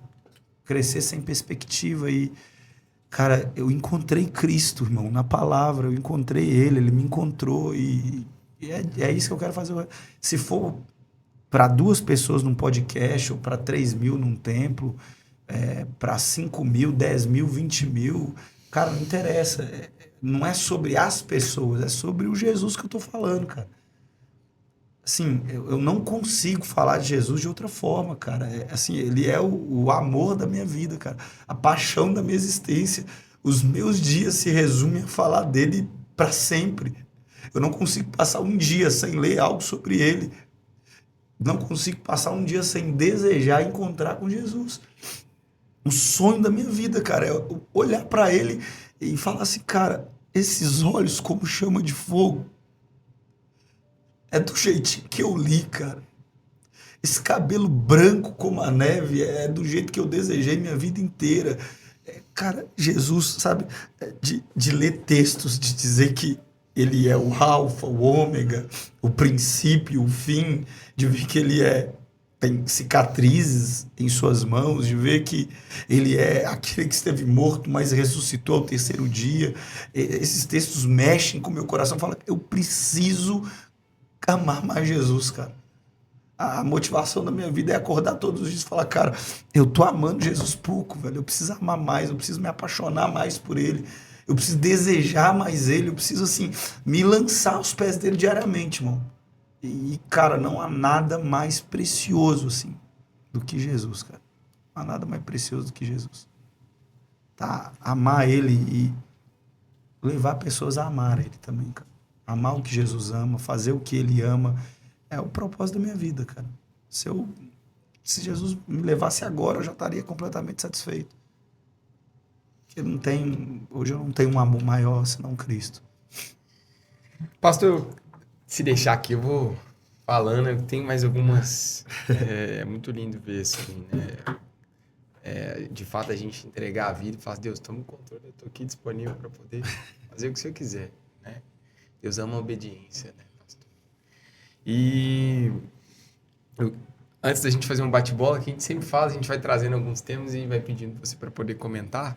crescer sem perspectiva e... Cara, eu encontrei Cristo, irmão, na palavra. Eu encontrei ele me encontrou e é isso que eu quero fazer. Se for para 2 pessoas num podcast ou para 3 mil num templo, para 5 mil, 10 mil, 20 mil, cara, não interessa. Não é sobre as pessoas, é sobre o Jesus que eu tô falando, cara. Assim, eu não consigo falar de Jesus de outra forma, cara. Assim, ele é o amor da minha vida, cara. A paixão da minha existência. Os meus dias se resumem a falar dele para sempre. Eu não consigo passar um dia sem ler algo sobre ele. Não consigo passar um dia sem desejar encontrar com Jesus. O sonho da minha vida, cara, é olhar para ele e falar assim, cara, esses olhos como chama de fogo. É do jeitinho que eu li, cara. Esse cabelo branco como a neve é do jeito que eu desejei minha vida inteira. Cara, Jesus, sabe, de ler textos, de dizer que ele é o alfa, o ômega, o princípio, o fim, de ver que ele tem cicatrizes em suas mãos, de ver que ele é aquele que esteve morto, mas ressuscitou ao 3º dia. Esses textos mexem com o meu coração. Fala, eu preciso amar mais Jesus, cara. A motivação da minha vida é acordar todos os dias e falar, cara, eu tô amando Jesus pouco, velho. Eu preciso amar mais, eu preciso me apaixonar mais por ele. Eu preciso desejar mais ele, eu preciso, assim, me lançar aos pés dele diariamente, irmão. E, cara, não há nada mais precioso, assim, do que Jesus, cara. Não há nada mais precioso do que Jesus. Tá? Amar ele e levar pessoas a amar ele também, cara. Amar o que Jesus ama, fazer o que ele ama, é o propósito da minha vida, cara. Se Jesus me levasse agora, eu já estaria completamente satisfeito. Hoje eu não tenho um amor maior senão Cristo. Pastor, se deixar aqui, eu vou falando, eu tenho mais algumas... É muito lindo ver, assim, né? De fato, a gente entregar a vida e falar, Deus, toma o controle, eu estou aqui disponível para poder fazer o que o Senhor quiser, né? Deus ama a obediência, né, pastor? E antes da gente fazer um bate-bola, que a gente sempre fala, a gente vai trazendo alguns temas e vai pedindo você para poder comentar.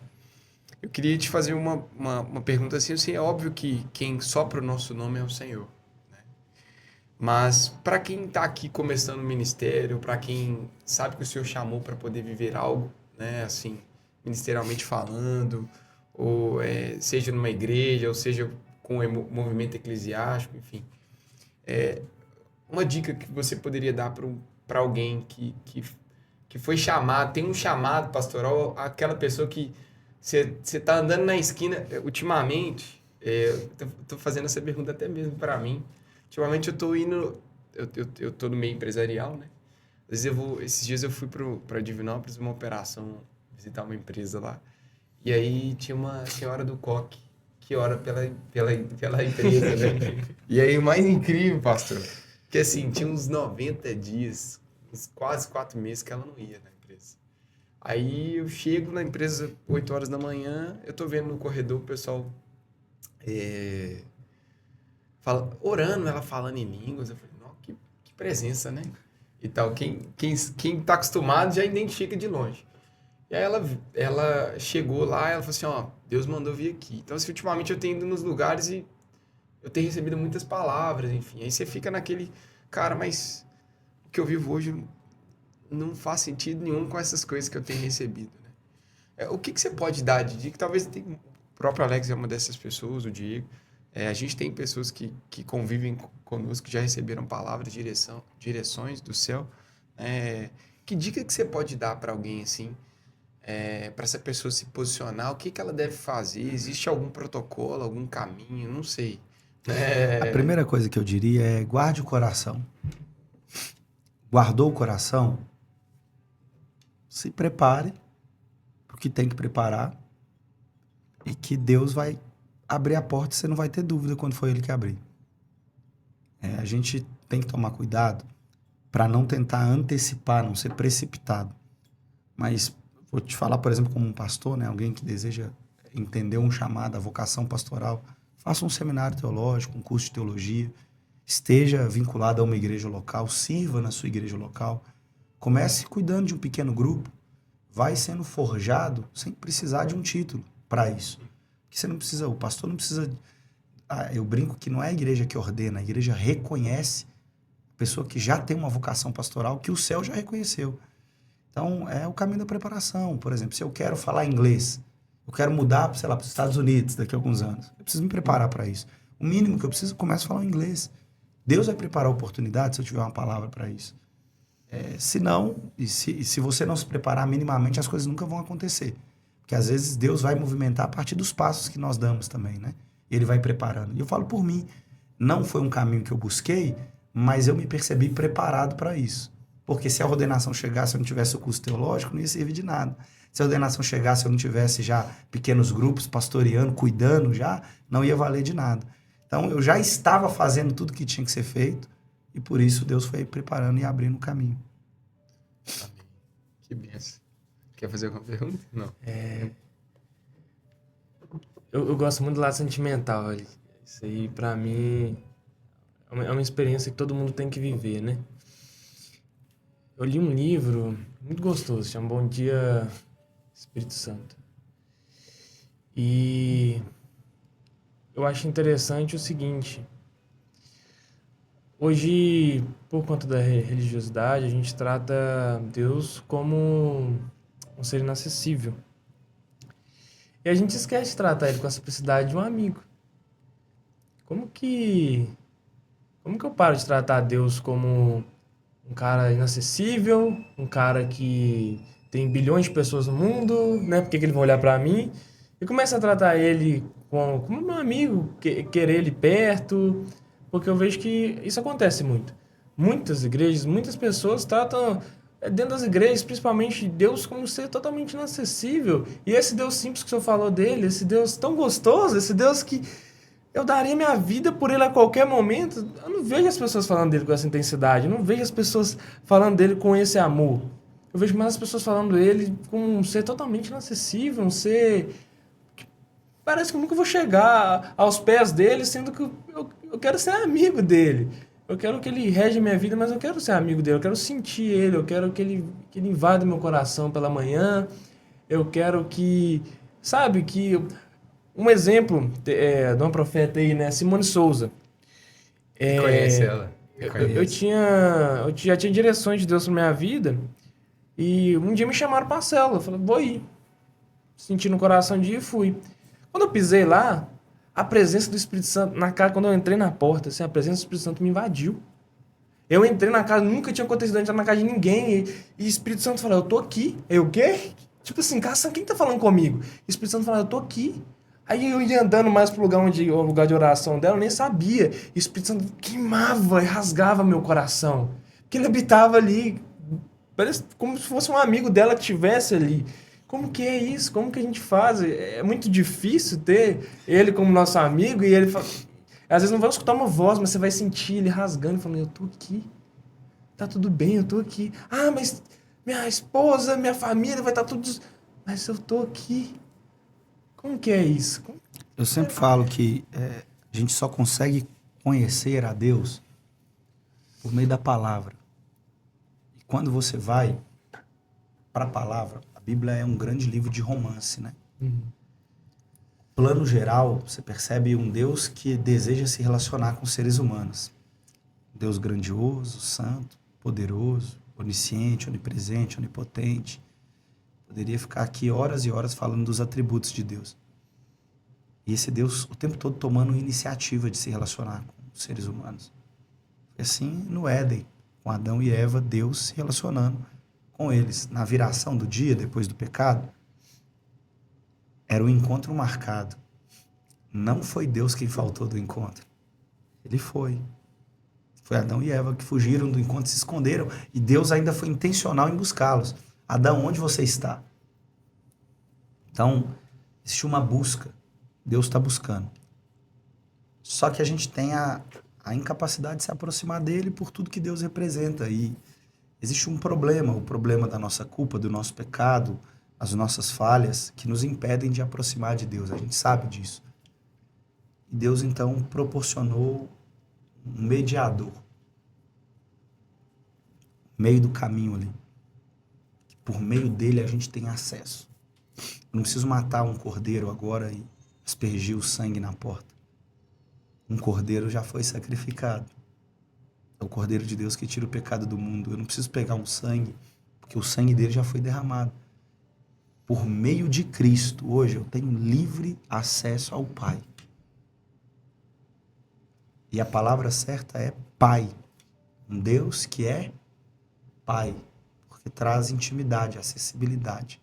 Eu queria te fazer uma pergunta assim, é óbvio que quem sopra o nosso nome é o Senhor, né? Mas para quem está aqui começando o ministério, para quem sabe que o Senhor chamou para poder viver algo, né, assim, ministerialmente falando, ou seja numa igreja, ou seja com o movimento eclesiástico, enfim, uma dica que você poderia dar para alguém que foi chamado, tem um chamado pastoral, aquela pessoa que você está andando na esquina, ultimamente, estou fazendo essa pergunta até mesmo para mim, ultimamente eu estou indo, eu estou no meio empresarial, né? Às vezes esses dias eu fui para Divinópolis, uma operação, visitar uma empresa lá, e aí tinha uma senhora do coque, que ora pela empresa, né? E aí o mais incrível, pastor, que assim, tinha uns 90 dias, uns quase 4 meses que ela não ia na empresa. Aí eu chego na empresa 8 horas da manhã, eu tô vendo no corredor o pessoal orando, ela falando em línguas. Eu falei, nossa, que presença, né? E tal, quem tá acostumado já identifica de longe. E aí ela chegou lá, ela falou assim, ó, Deus mandou vir aqui. Então, assim, ultimamente eu tenho ido nos lugares e eu tenho recebido muitas palavras, enfim. Aí você fica naquele, cara, mas o que eu vivo hoje não faz sentido nenhum com essas coisas que eu tenho recebido, né? O que você pode dar de dica? Talvez o próprio Alex é uma dessas pessoas, o Diego. A gente tem pessoas que convivem conosco, que já receberam palavras, direções do céu. Que dica que você pode dar para alguém assim, para essa pessoa se posicionar? O que ela deve fazer? Existe algum protocolo, algum caminho? Não sei. A primeira coisa que eu diria é guarde o coração. Guardou o coração? Se prepare para o que tem que preparar e que Deus vai abrir a porta, você não vai ter dúvida quando foi ele que abrir. A gente tem que tomar cuidado para não tentar antecipar, não ser precipitado. Mas vou te falar, por exemplo, como um pastor, né? Alguém que deseja entender um chamado, a vocação pastoral, faça um seminário teológico, um curso de teologia, esteja vinculado a uma igreja local, sirva na sua igreja local, comece cuidando de um pequeno grupo, vai sendo forjado sem precisar de um título para isso. Porque você não precisa, o pastor não precisa... eu brinco que não é a igreja que ordena, a igreja reconhece a pessoa que já tem uma vocação pastoral que o céu já reconheceu. Então, é o caminho da preparação. Por exemplo, se eu quero falar inglês, eu quero mudar, sei lá, para os Estados Unidos daqui a alguns anos, eu preciso me preparar para isso. O mínimo que eu preciso, começo a falar inglês. Deus vai preparar a oportunidade se eu tiver uma palavra para isso. Se não, e se você não se preparar minimamente, as coisas nunca vão acontecer. Porque às vezes Deus vai movimentar a partir dos passos que nós damos também, né? Ele vai preparando. E eu falo por mim, não foi um caminho que eu busquei, mas eu me percebi preparado para isso. Porque se a ordenação chegasse, eu não tivesse o curso teológico, não ia servir de nada. Se a ordenação chegasse, eu não tivesse já pequenos grupos pastoreando, cuidando já, não ia valer de nada. Então, eu já estava fazendo tudo que tinha que ser feito, e por isso Deus foi preparando e abrindo o caminho. Amém. Que benção. Quer fazer alguma pergunta? Não. Eu gosto muito do lado sentimental, velho. Isso aí, pra mim, é uma experiência que todo mundo tem que viver, né? Eu li um livro muito gostoso, chama Bom Dia, Espírito Santo. E eu acho interessante o seguinte. Hoje, por conta da religiosidade, a gente trata Deus como um ser inacessível. E a gente esquece de tratar ele com a simplicidade de um amigo. Como que eu paro de tratar Deus como um cara inacessível, um cara que tem bilhões de pessoas no mundo, né? Por que ele vai olhar pra mim? E começo a tratar ele como meu amigo, querer ele perto, porque eu vejo que isso acontece muito. Muitas igrejas, muitas pessoas tratam dentro das igrejas, principalmente Deus, como um ser totalmente inacessível. E esse Deus simples que o senhor falou dele, esse Deus tão gostoso, esse Deus que eu daria minha vida por ele a qualquer momento, eu não vejo as pessoas falando dele com essa intensidade, eu não vejo as pessoas falando dele com esse amor. Eu vejo mais as pessoas falando dele como um ser totalmente inacessível, um ser que parece que eu nunca vou chegar aos pés dele, sendo que eu quero ser amigo dele. Eu quero que ele rege a minha vida, mas eu quero ser amigo dele, eu quero sentir ele, eu quero que ele invada meu coração pela manhã, eu quero que, sabe, que... Um exemplo de uma profeta aí, né? Simone Souza. Conhece ela? Eu já tinha direções de Deus na minha vida. E um dia me chamaram pra célula. Eu falei, vou ir. Senti no coração de ir e fui. Quando eu pisei lá, a presença do Espírito Santo na casa, quando eu entrei na porta, assim, a presença do Espírito Santo me invadiu. Eu entrei na casa, nunca tinha acontecido entrar na casa de ninguém. E o Espírito Santo falou, eu tô aqui. Eu, o quê? Tipo assim, cara, quem tá falando comigo? E o Espírito Santo falou, eu tô aqui. Aí eu ia andando mais pro lugar o lugar de oração dela, eu nem sabia. E o Espírito Santo queimava e rasgava meu coração. Porque ele habitava ali, parece como se fosse um amigo dela que estivesse ali. Como que é isso? Como que a gente faz? É muito difícil ter ele como nosso amigo e ele fala... Às vezes não vai escutar uma voz, mas você vai sentir ele rasgando, falando, eu tô aqui. Tá tudo bem, eu tô aqui. Ah, mas minha esposa, minha família vai estar tudo... Mas eu tô aqui. Como que é isso? Eu sempre falo que a gente só consegue conhecer a Deus por meio da palavra. E quando você vai para a palavra, a Bíblia é um grande livro de romance, né? Uhum. Plano geral, você percebe um Deus que deseja se relacionar com seres humanos. Um Deus grandioso, santo, poderoso, onisciente, onipresente, onipotente. Poderia ficar aqui horas e horas falando dos atributos de Deus. E esse Deus o tempo todo tomando iniciativa de se relacionar com os seres humanos. Foi assim no Éden, com Adão e Eva, Deus se relacionando com eles. Na viração do dia, depois do pecado, era um encontro marcado. Não foi Deus quem faltou do encontro. Ele foi. Foi Adão e Eva que fugiram do encontro, se esconderam. E Deus ainda foi intencional em buscá-los. Adão, onde você está? Então, existe uma busca. Deus está buscando. Só que a gente tem a incapacidade de se aproximar dele por tudo que Deus representa. E existe um problema, o problema da nossa culpa, do nosso pecado, as nossas falhas, que nos impedem de aproximar de Deus. A gente sabe disso. E Deus, então, proporcionou um mediador. No meio do caminho ali. Por meio dele a gente tem acesso. Eu não preciso matar um cordeiro agora e aspergir o sangue na porta. Um cordeiro já foi sacrificado. É o cordeiro de Deus que tira o pecado do mundo. Eu não preciso pegar um sangue, porque o sangue dele já foi derramado. Por meio de Cristo, hoje eu tenho livre acesso ao Pai. E a palavra certa é Pai. Um Deus que é Pai, porque traz intimidade, acessibilidade.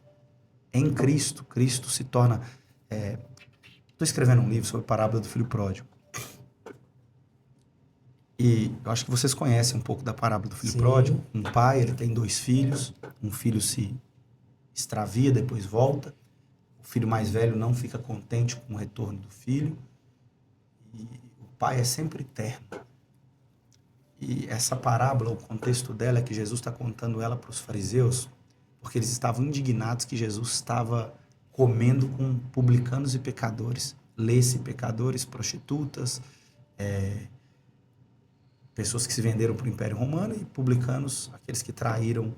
Em Cristo, Cristo se torna... Estou escrevendo um livro sobre a parábola do filho pródigo. E eu acho que vocês conhecem um pouco da parábola do filho Sim. pródigo. Um pai, ele tem 2 filhos. Um filho se extravia, depois volta. O filho mais velho não fica contente com o retorno do filho. E o pai é sempre eterno. E essa parábola, o contexto dela é que Jesus está contando ela para os fariseus, porque eles estavam indignados que Jesus estava comendo com publicanos e pecadores. Lê-se pecadores, prostitutas, pessoas que se venderam para o Império Romano, e publicanos, aqueles que traíram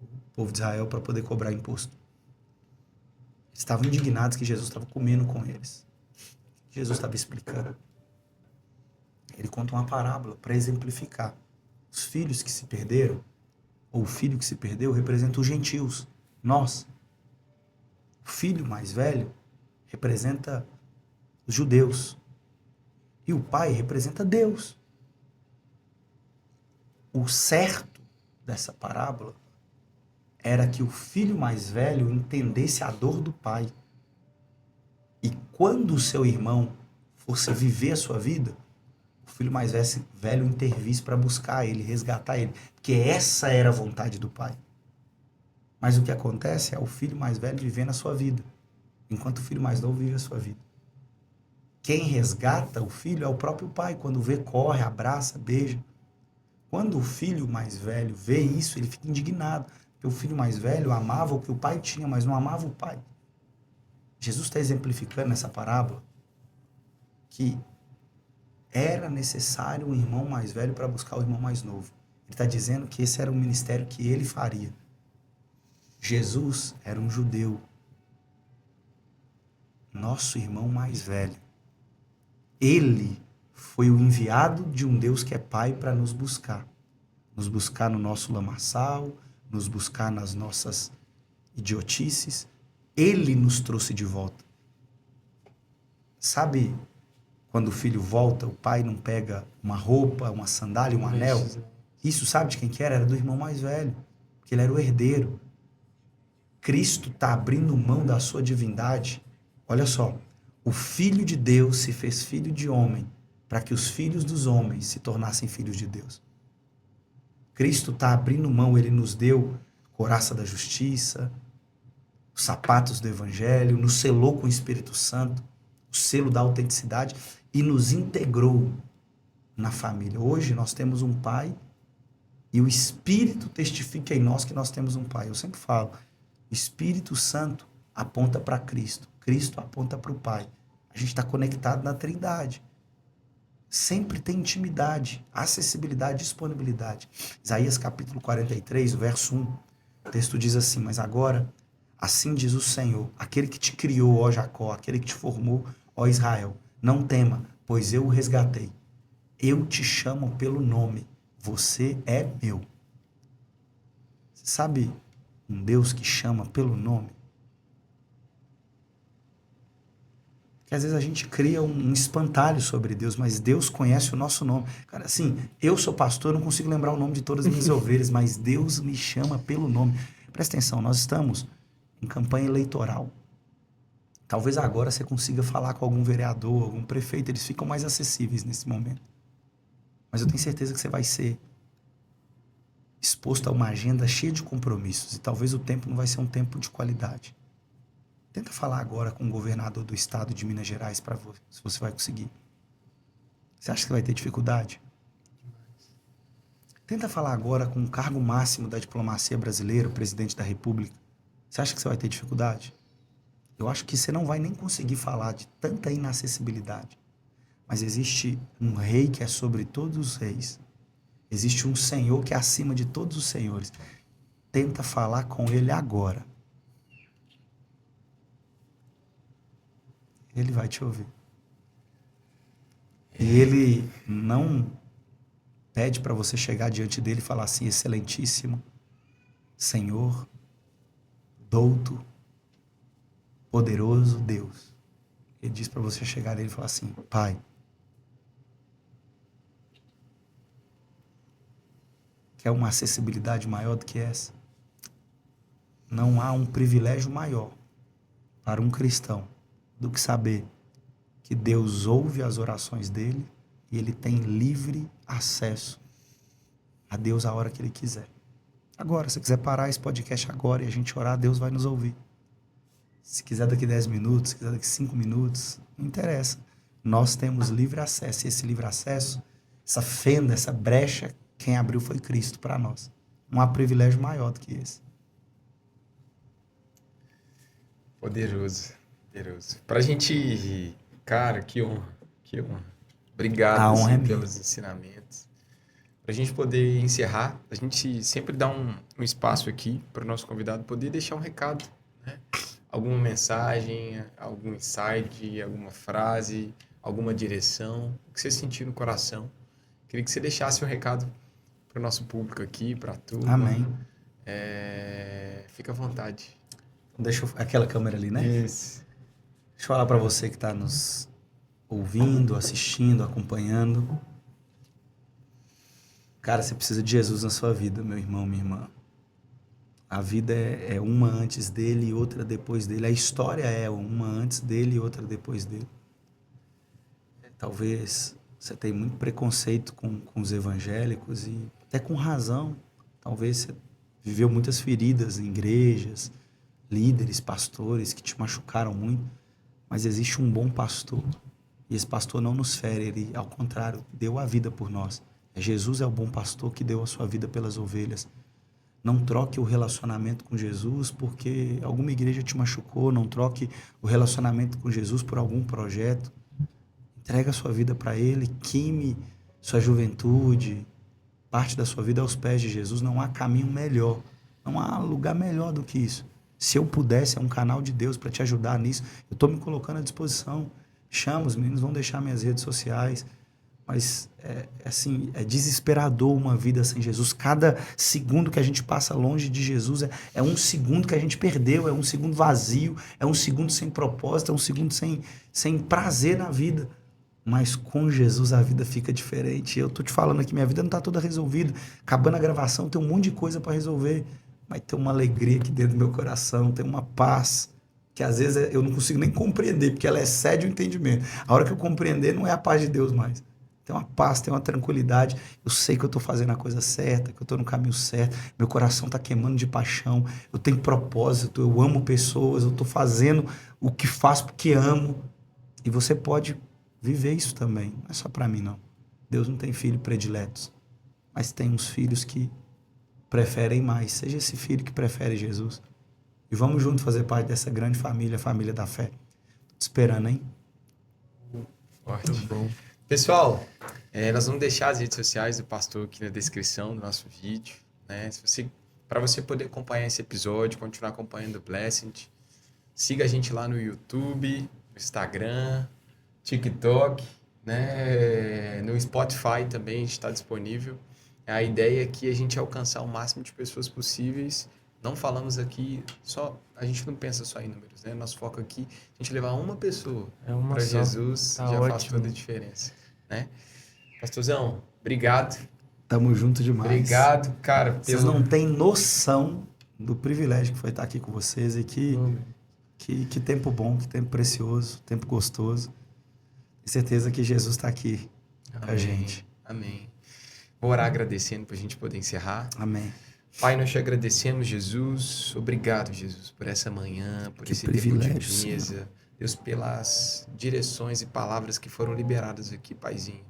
o povo de Israel para poder cobrar imposto. Eles estavam indignados que Jesus estava comendo com eles. Jesus estava explicando. Ele conta uma parábola para exemplificar. Os filhos que se perderam, ou o filho que se perdeu, representa os gentios, nós. O filho mais velho representa os judeus. E o pai representa Deus. O certo dessa parábola era que o filho mais velho entendesse a dor do pai. E quando o seu irmão fosse viver a sua vida, o filho mais velho intervisse para buscar ele, resgatar ele. Porque essa era a vontade do pai. Mas o que acontece é o filho mais velho vivendo a sua vida, enquanto o filho mais novo vive a sua vida. Quem resgata o filho é o próprio pai. Quando vê, corre, abraça, beija. Quando o filho mais velho vê isso, ele fica indignado. Porque o filho mais velho amava o que o pai tinha, mas não amava o pai. Jesus está exemplificando nessa parábola que era necessário um irmão mais velho para buscar o irmão mais novo. Ele está dizendo que esse era um ministério que ele faria. Jesus era um judeu. Nosso irmão mais velho. Ele foi o enviado de um Deus que é Pai para nos buscar. Nos buscar no nosso lamaçal, nos buscar nas nossas idiotices. Ele nos trouxe de volta. Sabe quando o filho volta, o pai não pega uma roupa, uma sandália, um anel? Isso sabe de quem que era? Era do irmão mais velho, porque ele era o herdeiro. Cristo está abrindo mão da sua divindade. Olha só, o Filho de Deus se fez filho de homem para que os filhos dos homens se tornassem filhos de Deus. Cristo está abrindo mão, ele nos deu a couraça da justiça, os sapatos do evangelho, nos selou com o Espírito Santo, o selo da autenticidade, e nos integrou na família. Hoje nós temos um pai e o Espírito testifica em nós que nós temos um pai. Eu sempre falo, o Espírito Santo aponta para Cristo, Cristo aponta para o Pai. A gente está conectado na Trindade. Sempre tem intimidade, acessibilidade, disponibilidade. Isaías capítulo 43, verso 1, o texto diz assim: mas agora, assim diz o Senhor, aquele que te criou, ó Jacó, aquele que te formou, ó Israel, não tema, pois eu o resgatei. Eu te chamo pelo nome, você é meu. Você sabe um Deus que chama pelo nome? Que às vezes a gente cria um espantalho sobre Deus, mas Deus conhece o nosso nome. Cara, assim, eu sou pastor, não consigo lembrar o nome de todas as minhas ovelhas, mas Deus me chama pelo nome. Presta atenção, nós estamos em campanha eleitoral. Talvez agora você consiga falar com algum vereador, algum prefeito, eles ficam mais acessíveis nesse momento. Mas eu tenho certeza que você vai ser exposto a uma agenda cheia de compromissos, e talvez o tempo não vai ser um tempo de qualidade. Tenta falar agora com o governador do estado de Minas Gerais para ver se você vai conseguir. Você acha que vai ter dificuldade? Tenta falar agora com o cargo máximo da diplomacia brasileira, o presidente da República. Você acha que você vai ter dificuldade? Eu acho que você não vai nem conseguir falar de tanta inacessibilidade. Mas existe um rei que é sobre todos os reis. Existe um senhor que é acima de todos os senhores. Tenta falar com ele agora. Ele vai te ouvir. E ele não pede para você chegar diante dele e falar assim: excelentíssimo, Senhor, douto, poderoso Deus. Ele diz para você chegar nele e falar assim: Pai, quer uma acessibilidade maior do que essa? Não há um privilégio maior para um cristão do que saber que Deus ouve as orações dele e ele tem livre acesso a Deus a hora que ele quiser. Agora, se quiser parar esse podcast agora e a gente orar, Deus vai nos ouvir. Se quiser daqui 10 minutos, se quiser daqui 5 minutos, não interessa. Nós temos livre acesso. E esse livre acesso, essa fenda, essa brecha, quem abriu foi Cristo para nós. Não há privilégio maior do que esse. Poderoso, poderoso. Pra gente, cara, que honra, que honra. Obrigado A honra é minha. pelos ensinamentos. Pra gente poder encerrar, a gente sempre dá um espaço aqui para o nosso convidado poder deixar um recado, né? Alguma mensagem, algum insight, alguma frase, alguma direção, o que você sentir no coração. Queria que você deixasse um recado para o nosso público aqui, para tudo. Amém. Fica à vontade. Deixa aquela câmera ali, né? Isso. Deixa eu falar para você que está nos ouvindo, assistindo, acompanhando. Cara, você precisa de Jesus na sua vida, meu irmão, minha irmã. A vida é uma antes dele e outra depois dele. A história é uma antes dele e outra depois dele. Talvez você tenha muito preconceito com os evangélicos e até com razão. Talvez você viveu muitas feridas em igrejas, líderes, pastores que te machucaram muito. Mas existe um bom pastor. E esse pastor não nos fere, ele, ao contrário, deu a vida por nós. Jesus é o bom pastor que deu a sua vida pelas ovelhas. Não troque o relacionamento com Jesus porque alguma igreja te machucou. Não troque o relacionamento com Jesus por algum projeto. Entrega a sua vida para Ele, queime sua juventude, parte da sua vida aos pés de Jesus. Não há caminho melhor, não há lugar melhor do que isso. Se eu pudesse, é um canal de Deus para te ajudar nisso. Eu estou me colocando à disposição. Chama, os meninos vão deixar minhas redes sociais. Mas é desesperador uma vida sem Jesus. Cada segundo que a gente passa longe de Jesus é um segundo que a gente perdeu, é um segundo vazio, é um segundo sem propósito, é um segundo sem prazer na vida. Mas com Jesus a vida fica diferente. Eu tô te falando aqui, minha vida não está toda resolvida. Acabando a gravação, tem um monte de coisa para resolver. Mas tem uma alegria aqui dentro do meu coração, tem uma paz que às vezes eu não consigo nem compreender, porque ela excede o entendimento. A hora que eu compreender, não é a paz de Deus mais. Tem uma paz, tem uma tranquilidade. Eu sei que eu estou fazendo a coisa certa, que eu estou no caminho certo. Meu coração está queimando de paixão. Eu tenho propósito, eu amo pessoas. Eu estou fazendo o que faço porque amo. E você pode viver isso também. Não é só para mim, não. Deus não tem filhos prediletos. Mas tem uns filhos que preferem mais. Seja esse filho que prefere Jesus. E vamos juntos fazer parte dessa grande família, a família da fé. Tô te esperando, hein? Ótimo. Muito bom. Pessoal, nós vamos deixar as redes sociais do pastor aqui na descrição do nosso vídeo, né? Para você poder acompanhar esse episódio, continuar acompanhando o Blessed, siga a gente lá no YouTube, no Instagram, TikTok, né? No Spotify também a gente está disponível. A ideia aqui é a gente alcançar o máximo de pessoas possíveis. Não falamos aqui a gente não pensa só em números, né? Nosso foco aqui é a gente levar uma pessoa para Jesus, tá já ótimo. faz toda a diferença, né? Pastorzão, obrigado. Tamo junto demais. Obrigado, cara. Vocês não têm noção do privilégio que foi estar aqui com vocês e que tempo bom, que tempo precioso, tempo gostoso. Tenho certeza que Jesus está aqui com a gente. Amém. Vou orar agradecendo para a gente poder encerrar. Amém. Pai, nós te agradecemos, Jesus. Obrigado, Jesus, por essa manhã, por Que esse privilégio, tempo de mesa. Deus, pelas direções e palavras que foram liberadas aqui, Paizinho.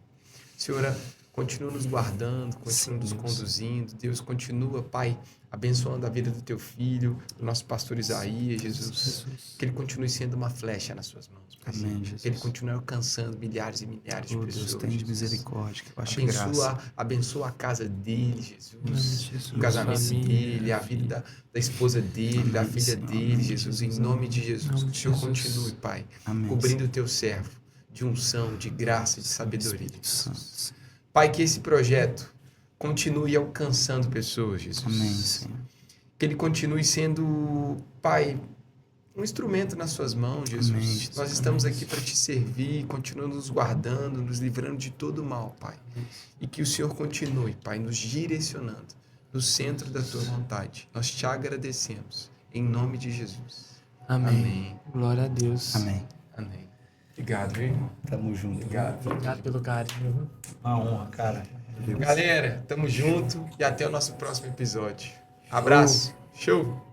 Senhor, continua nos guardando, continua nos conduzindo. Deus, continua, Pai, abençoando a vida do teu filho, do nosso pastor Isaías, Jesus. Que ele continue sendo uma flecha nas suas mãos. Amém, Jesus. Que ele continue alcançando milhares e milhares de pessoas. Deus, tem de misericórdia, que baixe Abençoa, graça. abençoa a casa dele, Jesus. Jesus. O casamento Família, dele, a vida da esposa dele, da Amém, filha Senhor. dele, Amém, Jesus. Em Jesus. nome de Jesus. Amém, Que o Senhor Jesus. continue, Pai, Amém, cobrindo o teu servo de unção, de graça e de sabedoria. Espírito Santo. Pai, que esse projeto continue alcançando pessoas, Jesus. Amém, Senhor. Que ele continue sendo, Pai, um instrumento nas suas mãos, Jesus. Amém, Jesus. Nós estamos aqui para te servir, continua nos guardando, nos livrando de todo mal, Pai. E que o Senhor continue, Pai, nos direcionando no centro da tua vontade. Nós te agradecemos, em nome de Jesus. Amém. Amém. Glória a Deus. Amém. Amém. Obrigado, viu, irmão? Tamo junto. Obrigado. Obrigado pelo carinho. Uma honra, cara. Galera, tamo junto e até o nosso próximo episódio. Abraço. Show.